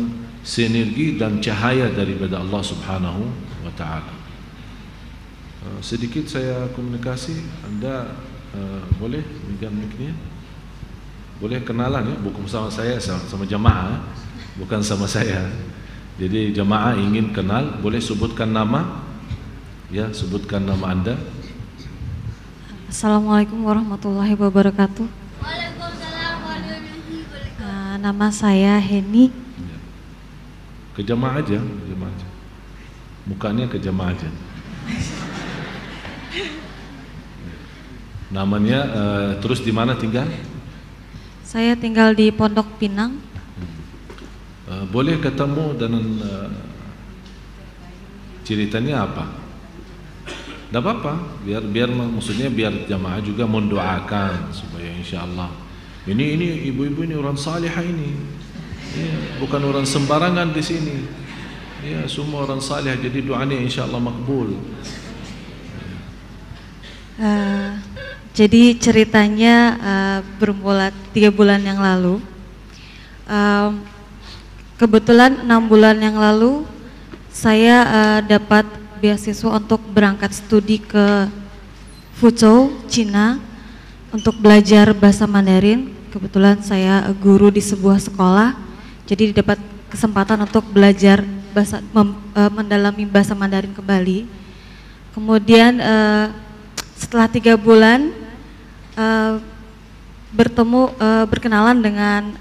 sinergi dan cahaya daripada Allah Subhanahu wa taala. Sedikit saya komunikasi, Anda boleh megang mic-nya? Boleh kenalan ya, bukan sama saya, sama jamaah, bukan sama saya. Jadi jamaah ingin kenal, boleh sebutkan nama? Ya, sebutkan nama Anda. Assalamualaikum warahmatullahi wabarakatuh. Waalaikumsalam warahmatullahi wabarakatuh. Nama saya Heni. Ke jamaah aja, jamaah aja. Mukanya ke jamaah aja. Namanya terus di mana tinggal? Saya tinggal di Pondok Pinang. Boleh ketemu dengan ceritanya apa? Tidak apa-apa, biar maksudnya biar jamaah juga mendoakan supaya insya-Allah ini ibu-ibu ini orang salihah ini, ya, bukan orang sembarangan di sini, ya semua orang salih, jadi doanya insya-Allah makbul. Jadi ceritanya bermula 3 bulan yang lalu. Kebetulan 6 bulan yang lalu saya dapat beasiswa untuk berangkat studi ke Fuzhou, Cina untuk belajar bahasa Mandarin. Kebetulan saya guru di sebuah sekolah, jadi dapat kesempatan untuk belajar mendalami bahasa Mandarin kembali. Kemudian setelah 3 bulan berkenalan dengan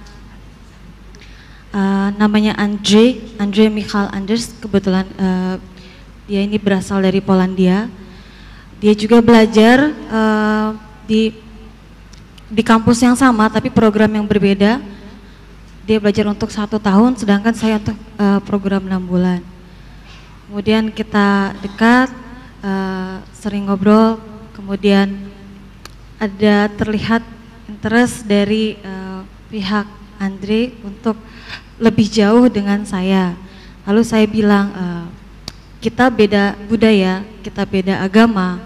namanya Andre Michael Anders. Kebetulan Dia ini berasal dari Polandia. Dia juga belajar di kampus yang sama tapi program yang berbeda. Dia belajar untuk 1 tahun, sedangkan saya untuk program 6 bulan. Kemudian kita dekat, sering ngobrol, kemudian ada terlihat interest dari pihak Andre untuk lebih jauh dengan saya. Lalu saya bilang, kita beda budaya, kita beda agama,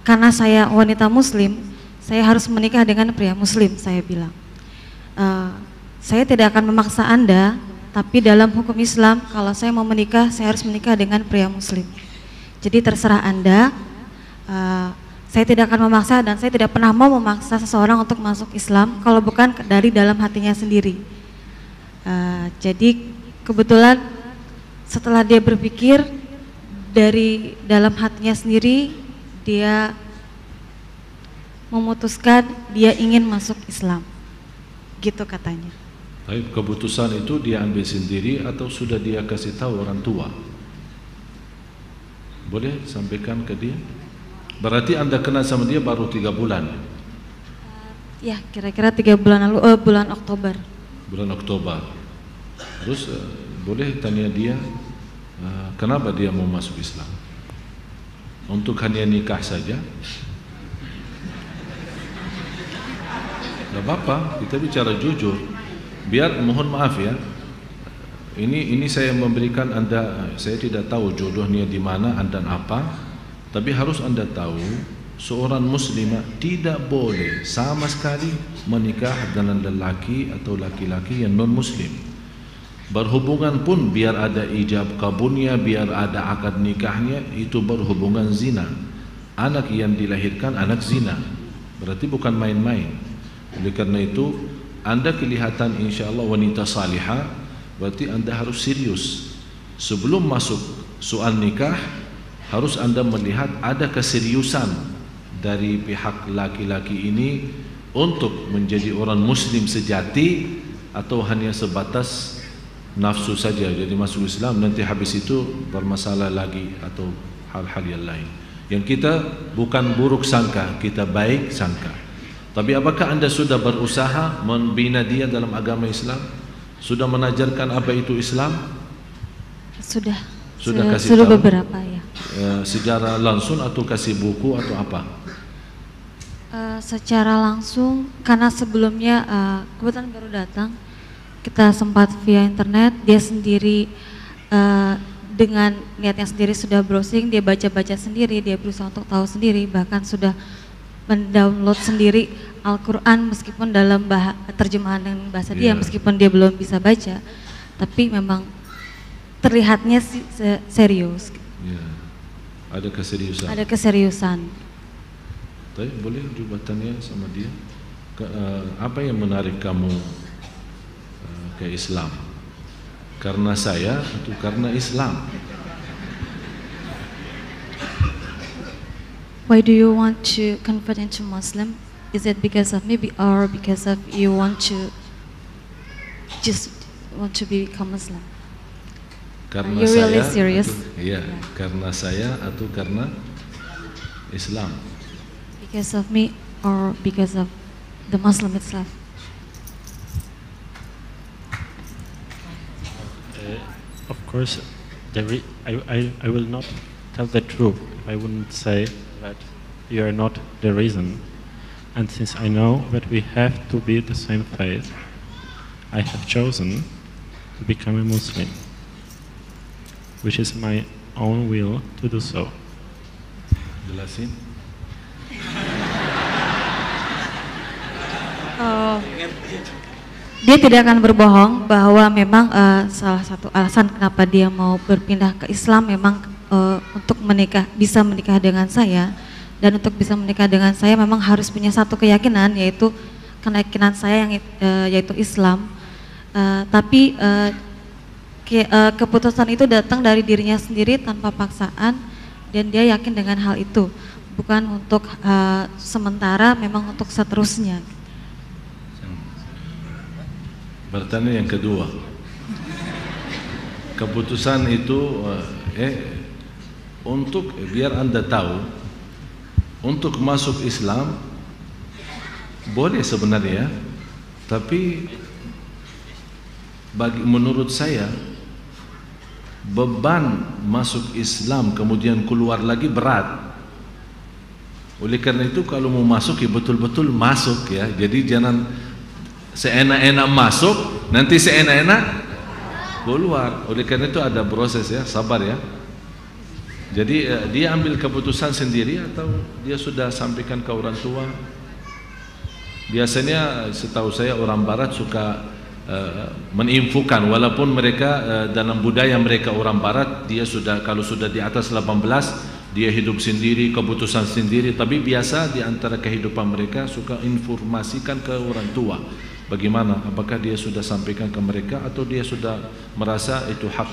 karena saya wanita muslim, saya harus menikah dengan pria muslim, saya bilang. Saya tidak akan memaksa Anda, tapi dalam hukum Islam, kalau saya mau menikah, saya harus menikah dengan pria muslim. Jadi terserah Anda, saya tidak akan memaksa dan saya tidak pernah mau memaksa seseorang untuk masuk Islam kalau bukan dari dalam hatinya sendiri. Jadi kebetulan setelah dia berpikir dari dalam hatinya sendiri, dia memutuskan dia ingin masuk Islam, gitu katanya. Baik, keputusan itu dia ambil sendiri atau sudah dia kasih tahu orang tua? Boleh sampaikan ke dia? Berarti Anda kenal sama dia baru 3 bulan? Ya, kira-kira 3 bulan lalu, bulan Oktober. Bulan Oktober. Terus boleh tanya dia kenapa dia mau masuk Islam? Untuk hanya nikah saja? Gak apa-apa, kita bicara jujur. Biar, mohon maaf ya, ini saya memberikan Anda, saya tidak tahu jodohnya di mana dan apa, tapi harus Anda tahu seorang muslimah tidak boleh sama sekali menikah dengan lelaki atau laki-laki yang non muslim. Berhubungan pun biar ada ijab kabulnya, biar ada akad nikahnya, itu berhubungan zina. Anak yang dilahirkan anak zina, berarti bukan main-main. Oleh karena itu Anda kelihatan insyaAllah wanita salihah, berarti Anda harus serius. Sebelum masuk soal nikah, harus Anda melihat ada keseriusan dari pihak laki-laki ini untuk menjadi orang muslim sejati atau hanya sebatas nafsu saja. Jadi masuk Islam nanti habis itu bermasalah lagi atau hal-hal yang lain. Yang kita bukan buruk sangka, kita baik sangka. Tapi apakah Anda sudah berusaha membina dia dalam agama Islam? Sudah menajarkan apa itu Islam? Sudah kasih tahu? Beberapa ya. Secara langsung atau kasih buku atau apa? Secara langsung, karena sebelumnya kebetulan baru datang, kita sempat via internet, dia sendiri dengan niatnya sendiri sudah browsing, dia baca-baca sendiri, dia berusaha untuk tahu sendiri, bahkan sudah mendownload sendiri Al-Quran meskipun dalam terjemahan dengan bahasa dia, meskipun dia belum bisa baca, tapi memang terlihatnya serius. Ada keseriusan. Ada keseriusan. Tapi boleh coba tanya sama dia, apa yang menarik kamu ke Islam? Karena saya atau karena Islam? Why do you want to convert into Muslim? Is it because of me or because of you want to become Muslim? Karena Are you saya really serious? Iya, karena saya atau karena Islam? Because of me or because of the Muslim itself? Of course, I will not tell the truth. I wouldn't say that you are not the reason. And since I know that we have to be the same faith, I have chosen to become a Muslim, which is my own will to do so. Jelasin. Dia tidak akan berbohong bahwa memang salah satu alasan kenapa dia mau berpindah ke Islam memang untuk bisa menikah dengan saya, dan untuk bisa menikah dengan saya memang harus punya satu keyakinan, yaitu keyakinan saya yaitu Islam. Tapi keputusan itu datang dari dirinya sendiri tanpa paksaan, dan dia yakin dengan hal itu, bukan untuk sementara, memang untuk seterusnya. Pertanyaan yang kedua, keputusan itu untuk biar Anda tahu, untuk masuk Islam boleh sebenarnya, tapi menurut saya beban masuk Islam kemudian keluar lagi berat. Oleh karena itu kalau mau masuk ya betul-betul masuk ya. Jadi jangan seenak-enak masuk nanti seenak-enak keluar. Oleh karena itu ada proses ya, sabar ya. Jadi dia ambil keputusan sendiri atau dia sudah sampaikan ke orang tua? Biasanya setahu saya orang barat suka meninfokan, walaupun mereka dalam budaya mereka orang barat dia sudah, kalau sudah di atas 18 dia hidup sendiri, keputusan sendiri, tapi biasa di antara kehidupan mereka suka informasikan ke orang tua. Bagaimana? Apakah dia sudah sampaikan ke mereka atau dia sudah merasa itu hak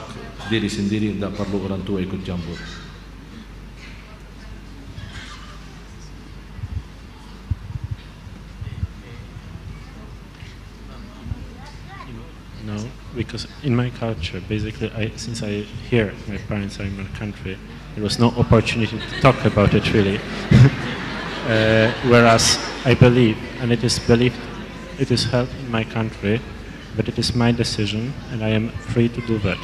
diri sendiri, tidak perlu orang tua ikut campur? No, because in my culture, basically, since I hear my parents are in my country, there was no opportunity to talk about it really. Whereas I believe, and it is believed, it is held in my country, but it is my decision, and I am free to do that.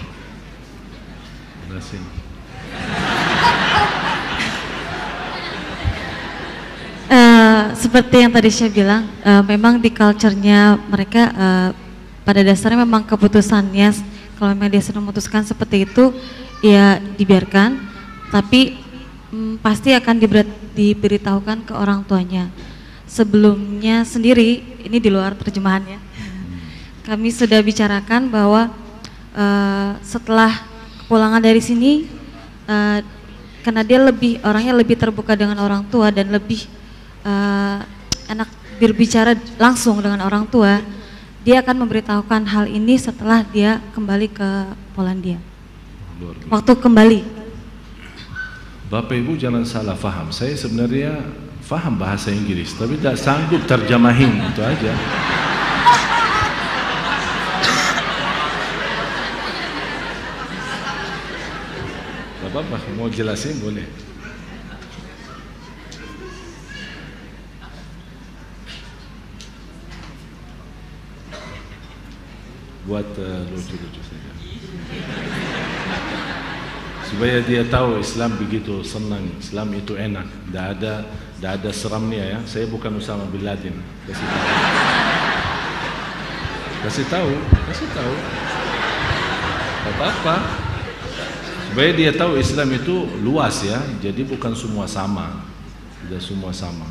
Seperti yang tadi saya bilang, memang di culture-nya mereka pada dasarnya memang keputusannya, kalau memang dia sudah memutuskan seperti itu, ya dibiarkan, tapi pasti akan diberitahukan ke orang tuanya. Sebelumnya sendiri, ini di luar terjemahannya, kami sudah bicarakan bahwa setelah kepulangan dari sini, karena dia orangnya lebih terbuka dengan orang tua dan lebih enak berbicara langsung dengan orang tua, dia akan memberitahukan hal ini setelah dia kembali ke Polandia. Waktu kembali. Bapak Ibu jangan salah faham, saya sebenarnya faham bahasa Inggris, tapi tidak sanggup terjemahin, itu aja. Bapak mau jelasin boleh? Buat lucu-lucu saja, supaya dia tahu Islam begitu senang, Islam itu enak, tidak ada seramnya ya. Saya bukan Usama bin Laden, kasih tahu, apa-apa, supaya dia tahu Islam itu luas ya. Jadi bukan semua sama, tidak semua sama.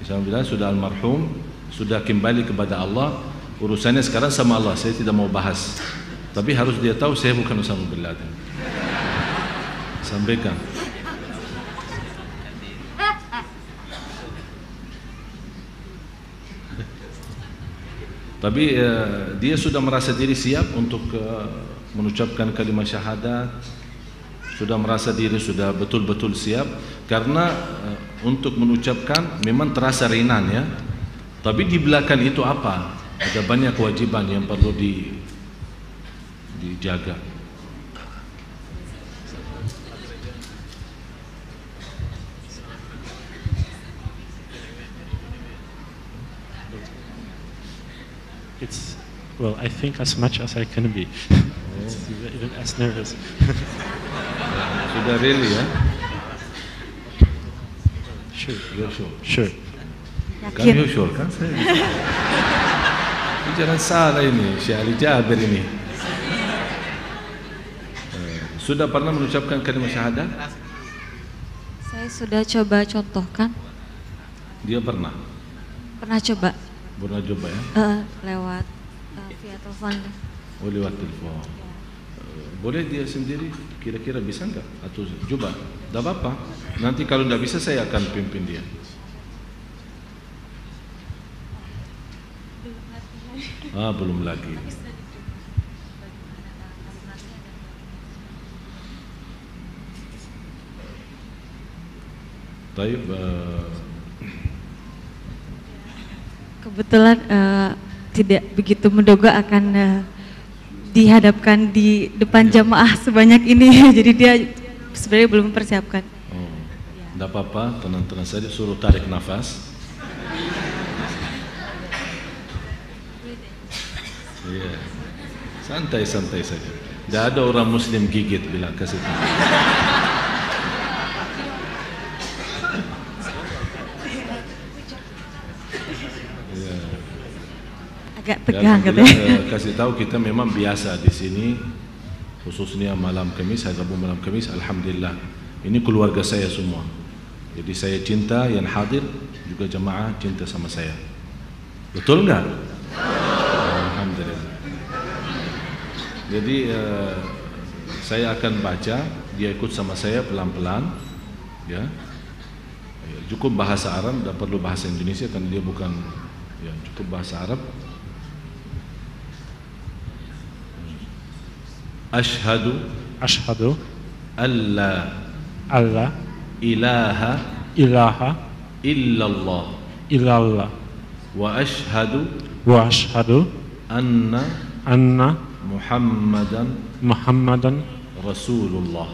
Islam bilang sudah almarhum, sudah kembali kepada Allah. Urusannya sekarang sama Allah, saya tidak mau bahas. Tapi harus dia tahu saya bukan Usama bin Laden. Sampaikan. Tapi dia sudah merasa diri siap untuk mengucapkan kalimat syahadat. Sudah merasa diri sudah betul-betul siap. Karena untuk mengucapkan memang terasa ringan ya. Tapi di belakang itu apa? Ada banyak kewajiban yang perlu dijaga. It's, well, I think as much as I can be. Even as nervous. Sudah really ya? Sure. You're sure? Sure. Kan you sure kan? Jangan salah ini, Syekh Ali Jabir ini. Sudah pernah mengucapkan kalimat syahadat? Saya sudah coba contohkan. Dia pernah? Pernah coba. Pernah coba ya? Lewat via telepon. Oh lewat telepon. Boleh dia sendiri kira-kira bisa enggak? Atau coba? Tidak apa-apa. Nanti kalau tidak bisa saya akan pimpin dia. Belum lagi. Taib. Kebetulan tidak begitu menduga akan dihadapkan di depan jamaah sebanyak ini. Jadi dia sebenarnya belum mempersiapkan. Oh, tidak apa-apa, tenang-tenang saja, suruh tarik nafas. Iya, santai-santai saja. Tidak ada orang Muslim gigit bila kasih tahu. Iya. Agak tegang katanya. Kasih tahu kita memang biasa di sini, khususnya malam Kamis, hari Rabu malam Kamis. Alhamdulillah, ini keluarga saya semua. Jadi saya cinta yang hadir, juga jemaah cinta sama saya. Betul nggak? Alhamdulillah. Jadi saya akan baca, dia ikut sama saya pelan-pelan, ya. Cukup bahasa Arab, tidak perlu bahasa Indonesia karena dia bukan, ya, cukup bahasa Arab. Ashhadu alla ilaha illallah wa ashhadu anna Muhammadan Rasulullah.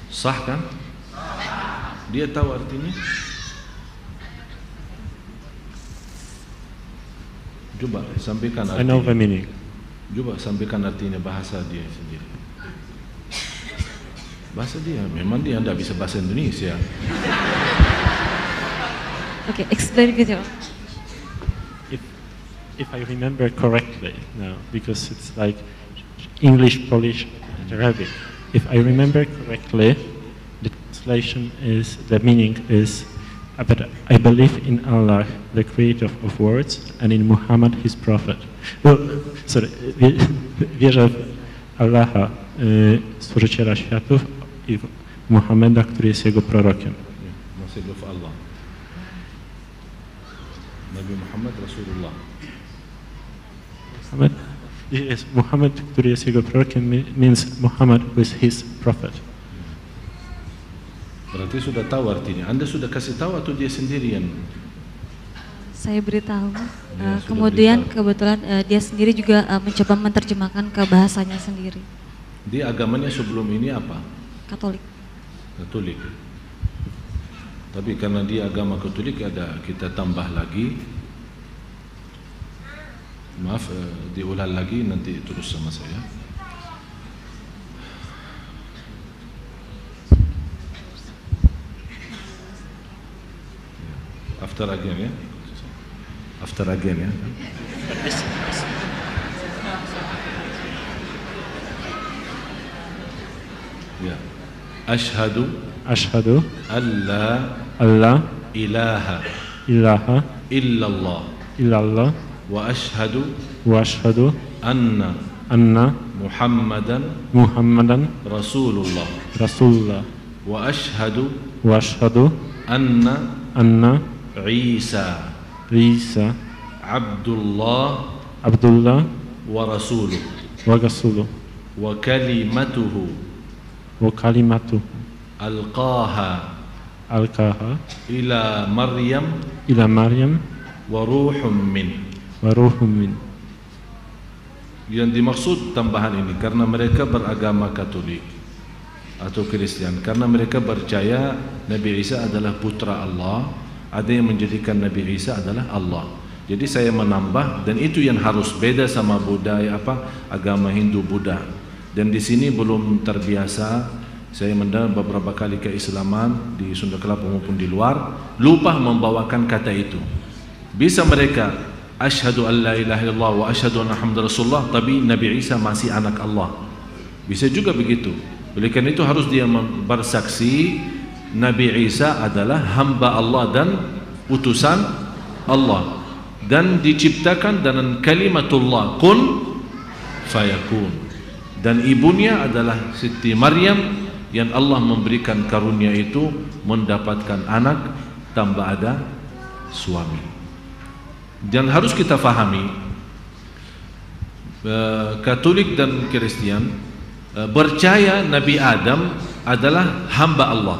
Sah kan? Dia tahu artinya? Coba sampaikan artinya. I know the meaning. Coba sampaikan artinya bahasa dia sendiri. Bahasa dia, memang dia tidak bisa bahasa Indonesia. Okay, explain gitu. If I remember correctly now, because it's like English, Polish, and Arabic. If I remember correctly, the translation is, the meaning is, but I believe in Allah, the creator of words, and in Muhammad, his prophet. Wierzę w Allaha, stworzyciela światów, i w Muhammada, który jest jego prorokiem. Masih w Allah. Nabi Muhammad Rasulullah. Yes, Muhammad, który jest jego prorokiem, means Muhammad was his prophet. Berarti sudah tahu artinya. Anda sudah kasih tahu atau dia sendirian? Saya beritahu. Ya, Kemudian beritahu. kebetulan dia sendiri juga mencoba menerjemahkan ke bahasanya sendiri. Dia agamanya sebelum ini apa? Katolik. Katolik. Tapi karena dia agama Katolik, ada kita tambah lagi. Maaf, diulang lagi, nanti terus sama saya. After again ya. After again ya. Ya. Ashhadu alla ilaha illallah wa ashhadu anna Muhammadan Rasulullah wa ashhadu anna Isa Abdullah wa rasuluh wa kalimatuhu alqaha ila Maryam wa ruhum min. Yang dimaksud tambahan ini karena mereka beragama Katolik atau Kristen, karena mereka percaya Nabi Isa adalah putra Allah, ada yang menjadikan Nabi Isa adalah Allah. Jadi saya menambah, dan itu yang harus beda sama budaya agama Hindu Buddha. Dan di sini belum terbiasa. Saya mendengar beberapa kali keislaman di Sunda Kelapa maupun di luar lupa membawakan kata itu. Bisa mereka asyhadu an la ilaha illallah wa asyhadu anna Muhammadar Rasulullah, tapi Nabi Isa masih anak Allah. Bisa juga begitu. Oleh karena itu harus dia bersaksi Nabi Isa adalah hamba Allah dan utusan Allah, dan diciptakan dengan kalimatullah kun fayakun, dan ibunya adalah Siti Maryam yang Allah memberikan karunia itu mendapatkan anak tanpa ada suami. Dan harus kita fahami, Katolik dan Kristen percaya Nabi Adam adalah hamba Allah.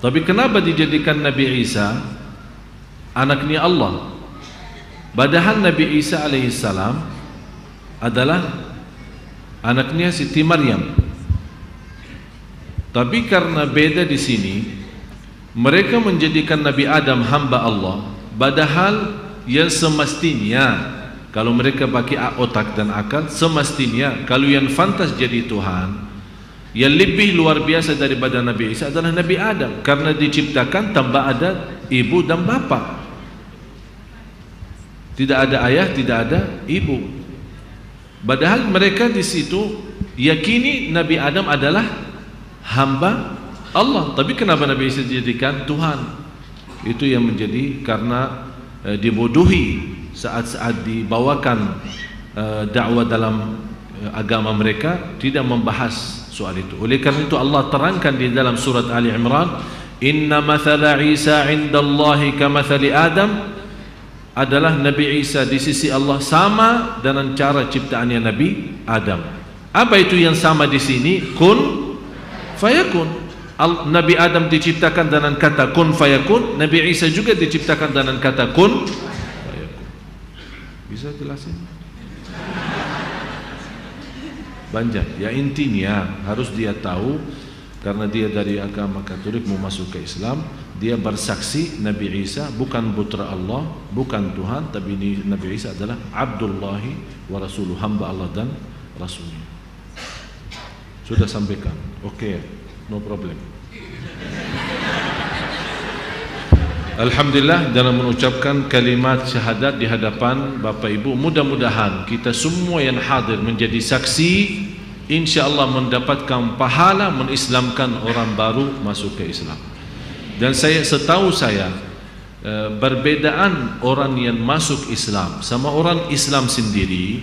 Tapi kenapa dijadikan Nabi Isa anaknya Allah? Padahal Nabi Isa alaihissalam adalah anaknya Siti Maryam. Tapi karena beda di sini, mereka menjadikan Nabi Adam hamba Allah, padahal yang semestinya kalau mereka pakai otak dan akal, semestinya kalau yang fantas jadi Tuhan, yang lebih luar biasa daripada Nabi Isa adalah Nabi Adam, karena diciptakan tanpa ada ibu dan bapa. Tidak ada ayah, tidak ada ibu. Padahal mereka di situ yakini Nabi Adam adalah hamba Allah. Tapi kenapa Nabi Isa dijadikan Tuhan? Itu yang menjadi karena dibodohi saat-saat dibawakan dakwah dalam agama mereka, tidak membahas soal itu. Oleh karena itu Allah terangkan di dalam surat Ali Imran, inna mathala Isa indallahi kamathali Adam, adalah Nabi Isa di sisi Allah sama dengan cara ciptaannya Nabi Adam. Apa itu yang sama di sini? Kun fayakun. Nabi Adam diciptakan dengan kata kun fayakun, Nabi Isa juga diciptakan dengan kata kun fayakun. Bisa jelasin? Banyak. Ya intinya harus dia tahu, karena dia dari agama Katolik mau masuk ke Islam, dia bersaksi Nabi Isa bukan putra Allah, bukan Tuhan, tapi Nabi Isa adalah Abdullahi wa Rasuluh, hamba Allah dan Rasulnya. Sudah sampaikan? Oke, no problem. Alhamdulillah, dalam mengucapkan kalimat syahadat di hadapan Bapak Ibu, mudah-mudahan kita semua yang hadir menjadi saksi, InsyaAllah mendapatkan pahala mengislamkan orang baru masuk ke Islam. Dan setahu saya perbedaan orang yang masuk Islam sama orang Islam sendiri.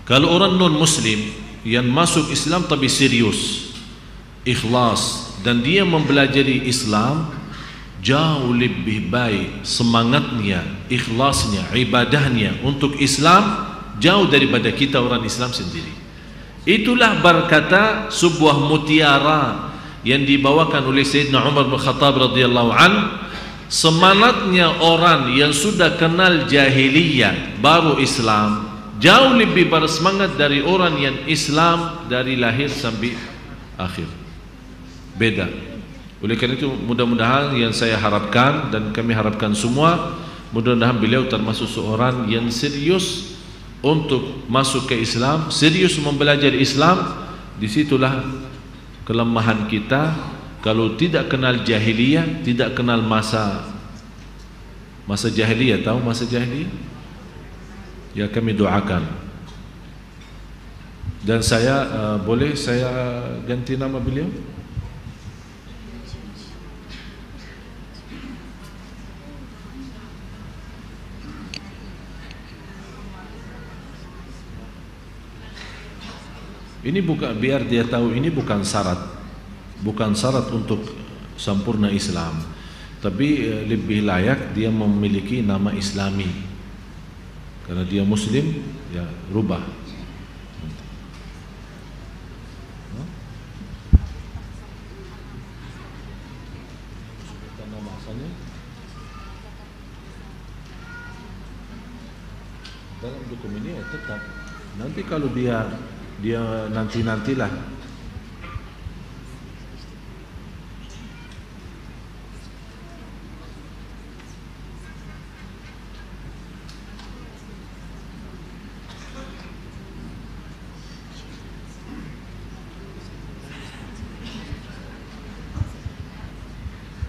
Kalau orang non Muslim yang masuk Islam tapi serius, ikhlas, dan dia mempelajari Islam, jauh lebih baik semangatnya, ikhlasnya, ibadahnya untuk Islam jauh daripada kita orang Islam sendiri. Itulah berkata sebuah mutiara yang dibawakan oleh Sayyidina Umar bin Khattab radhiyallahu an. Semangatnya orang yang sudah kenal jahiliyah baru Islam jauh lebih bersemangat dari orang yang Islam dari lahir sampai akhir. Beda. Oleh karena itu mudah-mudahan yang saya harapkan dan kami harapkan semua, mudah-mudahan beliau termasuk seorang yang serius untuk masuk ke Islam, serius mempelajari Islam. Disitulah kelemahan kita. Kalau tidak kenal jahiliyah, tidak kenal masa jahiliyah, tahu masa jahiliyah? Ya, kami doakan. Dan saya boleh saya ganti nama beliau? Ini bukan, biar dia tahu ini bukan syarat, bukan syarat untuk sempurna Islam, tapi lebih layak dia memiliki nama Islami. Karena dia Muslim, ya rubah. Nama asalnya dalam dokumen ini ya tetap. Nanti kalau dia nantilah.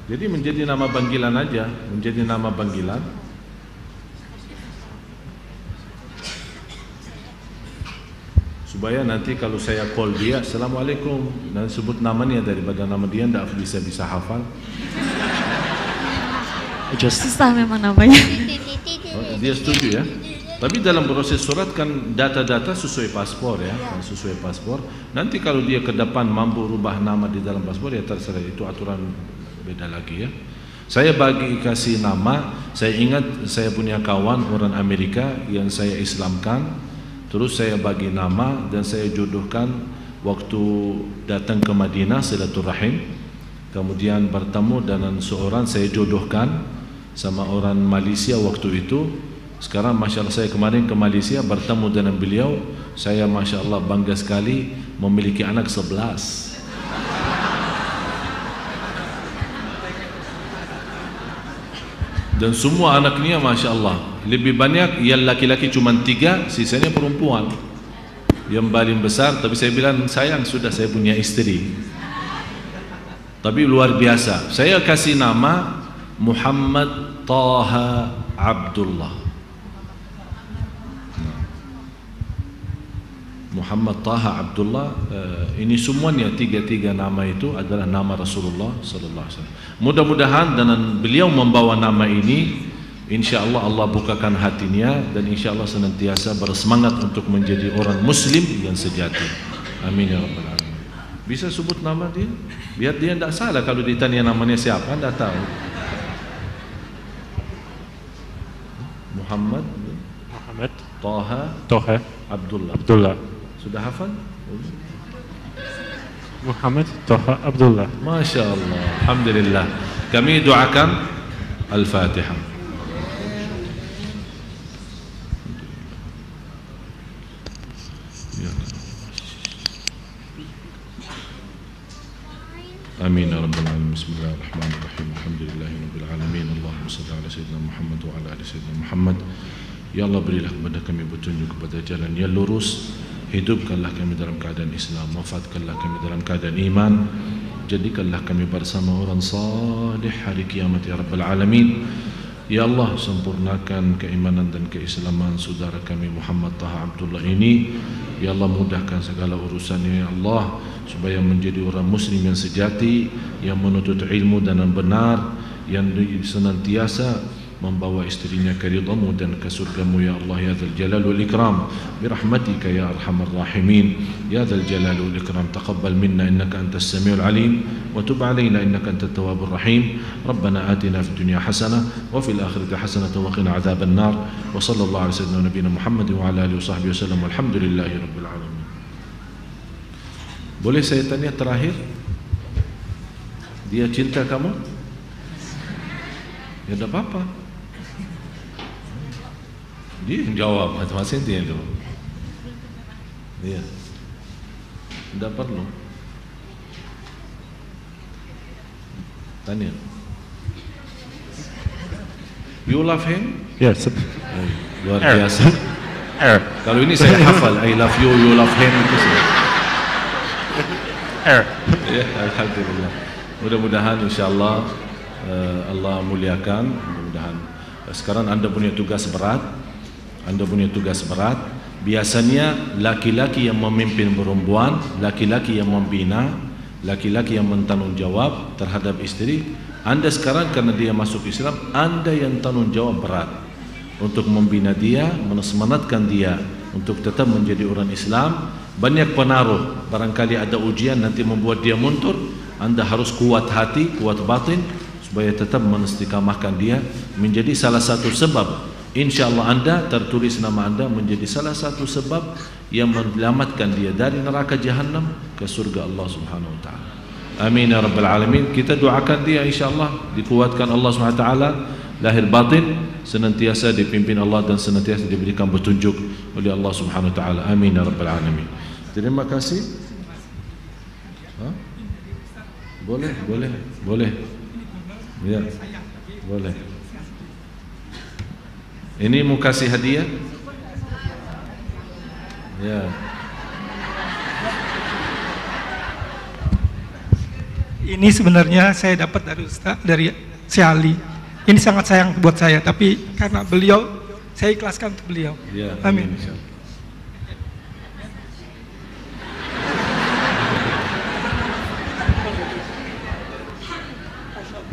Jadi menjadi nama panggilan aja, menjadi nama panggilan. Supaya nanti kalau saya call dia, Assalamualaikum, dan sebut namanya daripada nama dia, tidak bisa hafal. Susah memang namanya. Dia setuju ya. Tapi dalam proses surat kan data-data sesuai paspor ya, sesuai paspor. Nanti kalau dia ke depan mampu rubah nama di dalam paspor ya terserah, itu aturan beda lagi ya. Saya bagi kasih nama, saya ingat saya punya kawan orang Amerika yang saya Islamkan. Terus saya bagi nama dan saya jodohkan waktu datang ke Madinah silaturahim. Kemudian bertemu dengan seorang saya jodohkan sama orang Malaysia waktu itu. Sekarang masya Allah saya kemarin ke Malaysia bertemu dengan beliau. Saya Masya Allah bangga sekali memiliki anak 11. Dan semua anaknya Masya Allah, lebih banyak yang laki-laki cuma 3, sisanya perempuan. Yang paling besar, tapi saya bilang sayang sudah saya punya istri. Tapi luar biasa, saya kasih nama Muhammad Taha Abdullah. Muhammad Taha Abdullah, ini semuanya 3 nama itu adalah nama Rasulullah sallallahu alaihi wasallam. Mudah-mudahan dengan beliau membawa nama ini, insyaallah Allah bukakan hatinya dan insyaallah senantiasa bersemangat untuk menjadi orang muslim yang sejati. Amin ya rabbal alamin. Bisa sebut nama dia? Biar dia tidak salah kalau ditanya namanya siapa, tidak tahu. Muhammad Taha Abdullah. Sudah hafal? Muhammad Taha Abdullah. Masya Allah. Alhamdulillah. Kami doakan Al-Fatihah. Amin ya rabbal alamin. Bismillahirrahmanirrahim. Alhamdulillahirabbil alamin. Allahumma shalli ala sayyidina Muhammad wa ala ali sayyidina Muhammad. Ya Allah, berilah kepada kami petunjuk kepada jalan yang lurus. Hidupkanlah kami dalam keadaan Islam, wafatkanlah kami dalam keadaan iman. Jadikanlah kami bersama orang salih hari kiamat ya rabbal alamin. Ya Allah, sempurnakan keimanan dan keislaman saudara kami Muhammad Taha Abdullah ini. Ya Allah, mudahkan segala urusannya ya Allah, supaya menjadi orang muslim yang sejati, yang menuntut ilmu dan yang benar, yang senantiasa membawa istrinya ke ridhamu dan ke surgamu ya Allah ya Dzal Jalal wal Ikram birahmatika ya arhamar rahimin ya Dzal Jalal wal Ikram. Taqabbal minna innaka antas samiul alim wa tub alaina innaka antat tawwabur rahim. Rabbana atina fid dunya hasanah wa fil akhirati hasanah wa qina adzaban nar. Wa sallallahu ala sayyidina nabiyina Muhammad wa ala alihi washabbihi wasallam. Walhamdulillahi rabbil alamin. Boleh saya tanya terakhir? Dia cinta kamu? Ya tidak apa-apa. Dia yang jawab, masing-masing dia yang jawab. Iya. Tidak perlu. Tanya. You love him? Yes. Luar biasa. Kalau ini saya hafal, I love you, you love him itu sih. Ya, alhamdulillah. Mudah-mudahan insyaallah Allah muliakan. Mudah-mudahan. Sekarang Anda punya tugas berat. Biasanya laki-laki yang memimpin perempuan, laki-laki yang membina, laki-laki yang bertanggung jawab terhadap istri. Anda sekarang karena dia masuk Islam, Anda yang tanggung jawab berat untuk membina dia, menesemanatkan dia untuk tetap menjadi orang Islam. Banyak pengaruh, barangkali ada ujian nanti membuat dia mundur. Anda harus kuat hati, kuat batin supaya tetap menstiqamahkan dia menjadi salah satu sebab. InsyaAllah Anda tertulis nama Anda menjadi salah satu sebab yang menyelamatkan dia dari neraka Jahannam ke surga Allah Subhanahu Wa Taala. Amin ya rabbal alamin. Kita doakan dia insyaallah dikuatkan Allah Subhanahu Wa Taala lahir batin, senantiasa dipimpin Allah dan senantiasa diberikan petunjuk oleh Allah Subhanahu Wa Taala. Amin ya rabbal alamin. Terima kasih. Boleh. Ya, boleh. Ini mau kasih hadiah? Ya. Ini sebenarnya saya dapat dari Ustaz, dari Si Ali. Ini sangat sayang buat saya, tapi karena beliau, saya ikhlaskan untuk beliau. Ya, amin.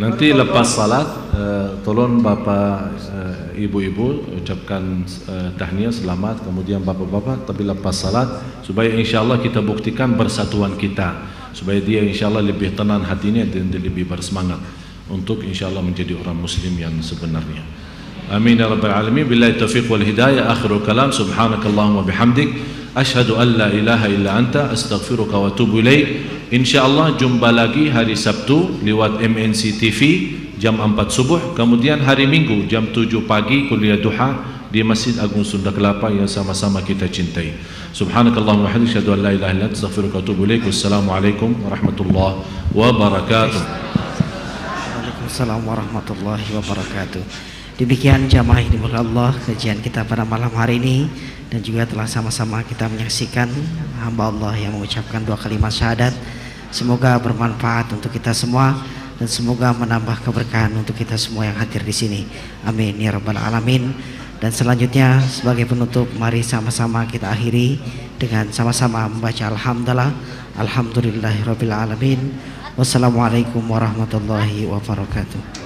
Nanti lepas salat, tolong bapak, ibu-ibu ucapkan tahniah selamat, kemudian bapak-bapak, tapi lepas salat supaya insyaallah kita buktikan persatuan kita, supaya dia insyaallah lebih tenang hatinya dan lebih bersemangat untuk insyaallah menjadi orang muslim yang sebenarnya. Amin ya rabbal alamin. Billahi taufiq wal hidayah. Akhirul kalam, subhanakallahumma bihamdik, asyhadu an la ilaha illa anta, astaghfiruka wa atubu ilaik. InsyaAllah jumpa lagi hari Sabtu lewat MNC TV jam 4 subuh. Kemudian hari Minggu jam 7 pagi kuliah duha di Masjid Agung Sunda Kelapa yang sama-sama kita cintai. Subhanakallahumma wa bihamdika asyhadu an la ilaha illa anta astaghfiruka wa atubu ilaik. Wassalamualaikum warahmatullahi wabarakatuh. Waalaikumsalam warahmatullahi wabarakatuh. Demikian jamaah yang dimuliakan Allah, kajian kita pada malam hari ini, dan juga telah sama-sama kita menyaksikan hamba Allah yang mengucapkan 2 kalimat syahadat. Semoga bermanfaat untuk kita semua dan semoga menambah keberkahan untuk kita semua yang hadir di sini. Amin ya rabbal alamin. Dan selanjutnya sebagai penutup, mari sama-sama kita akhiri dengan sama-sama membaca alhamdulillah, alhamdulillahirabbil alamin. Wassalamualaikum warahmatullahi wabarakatuh.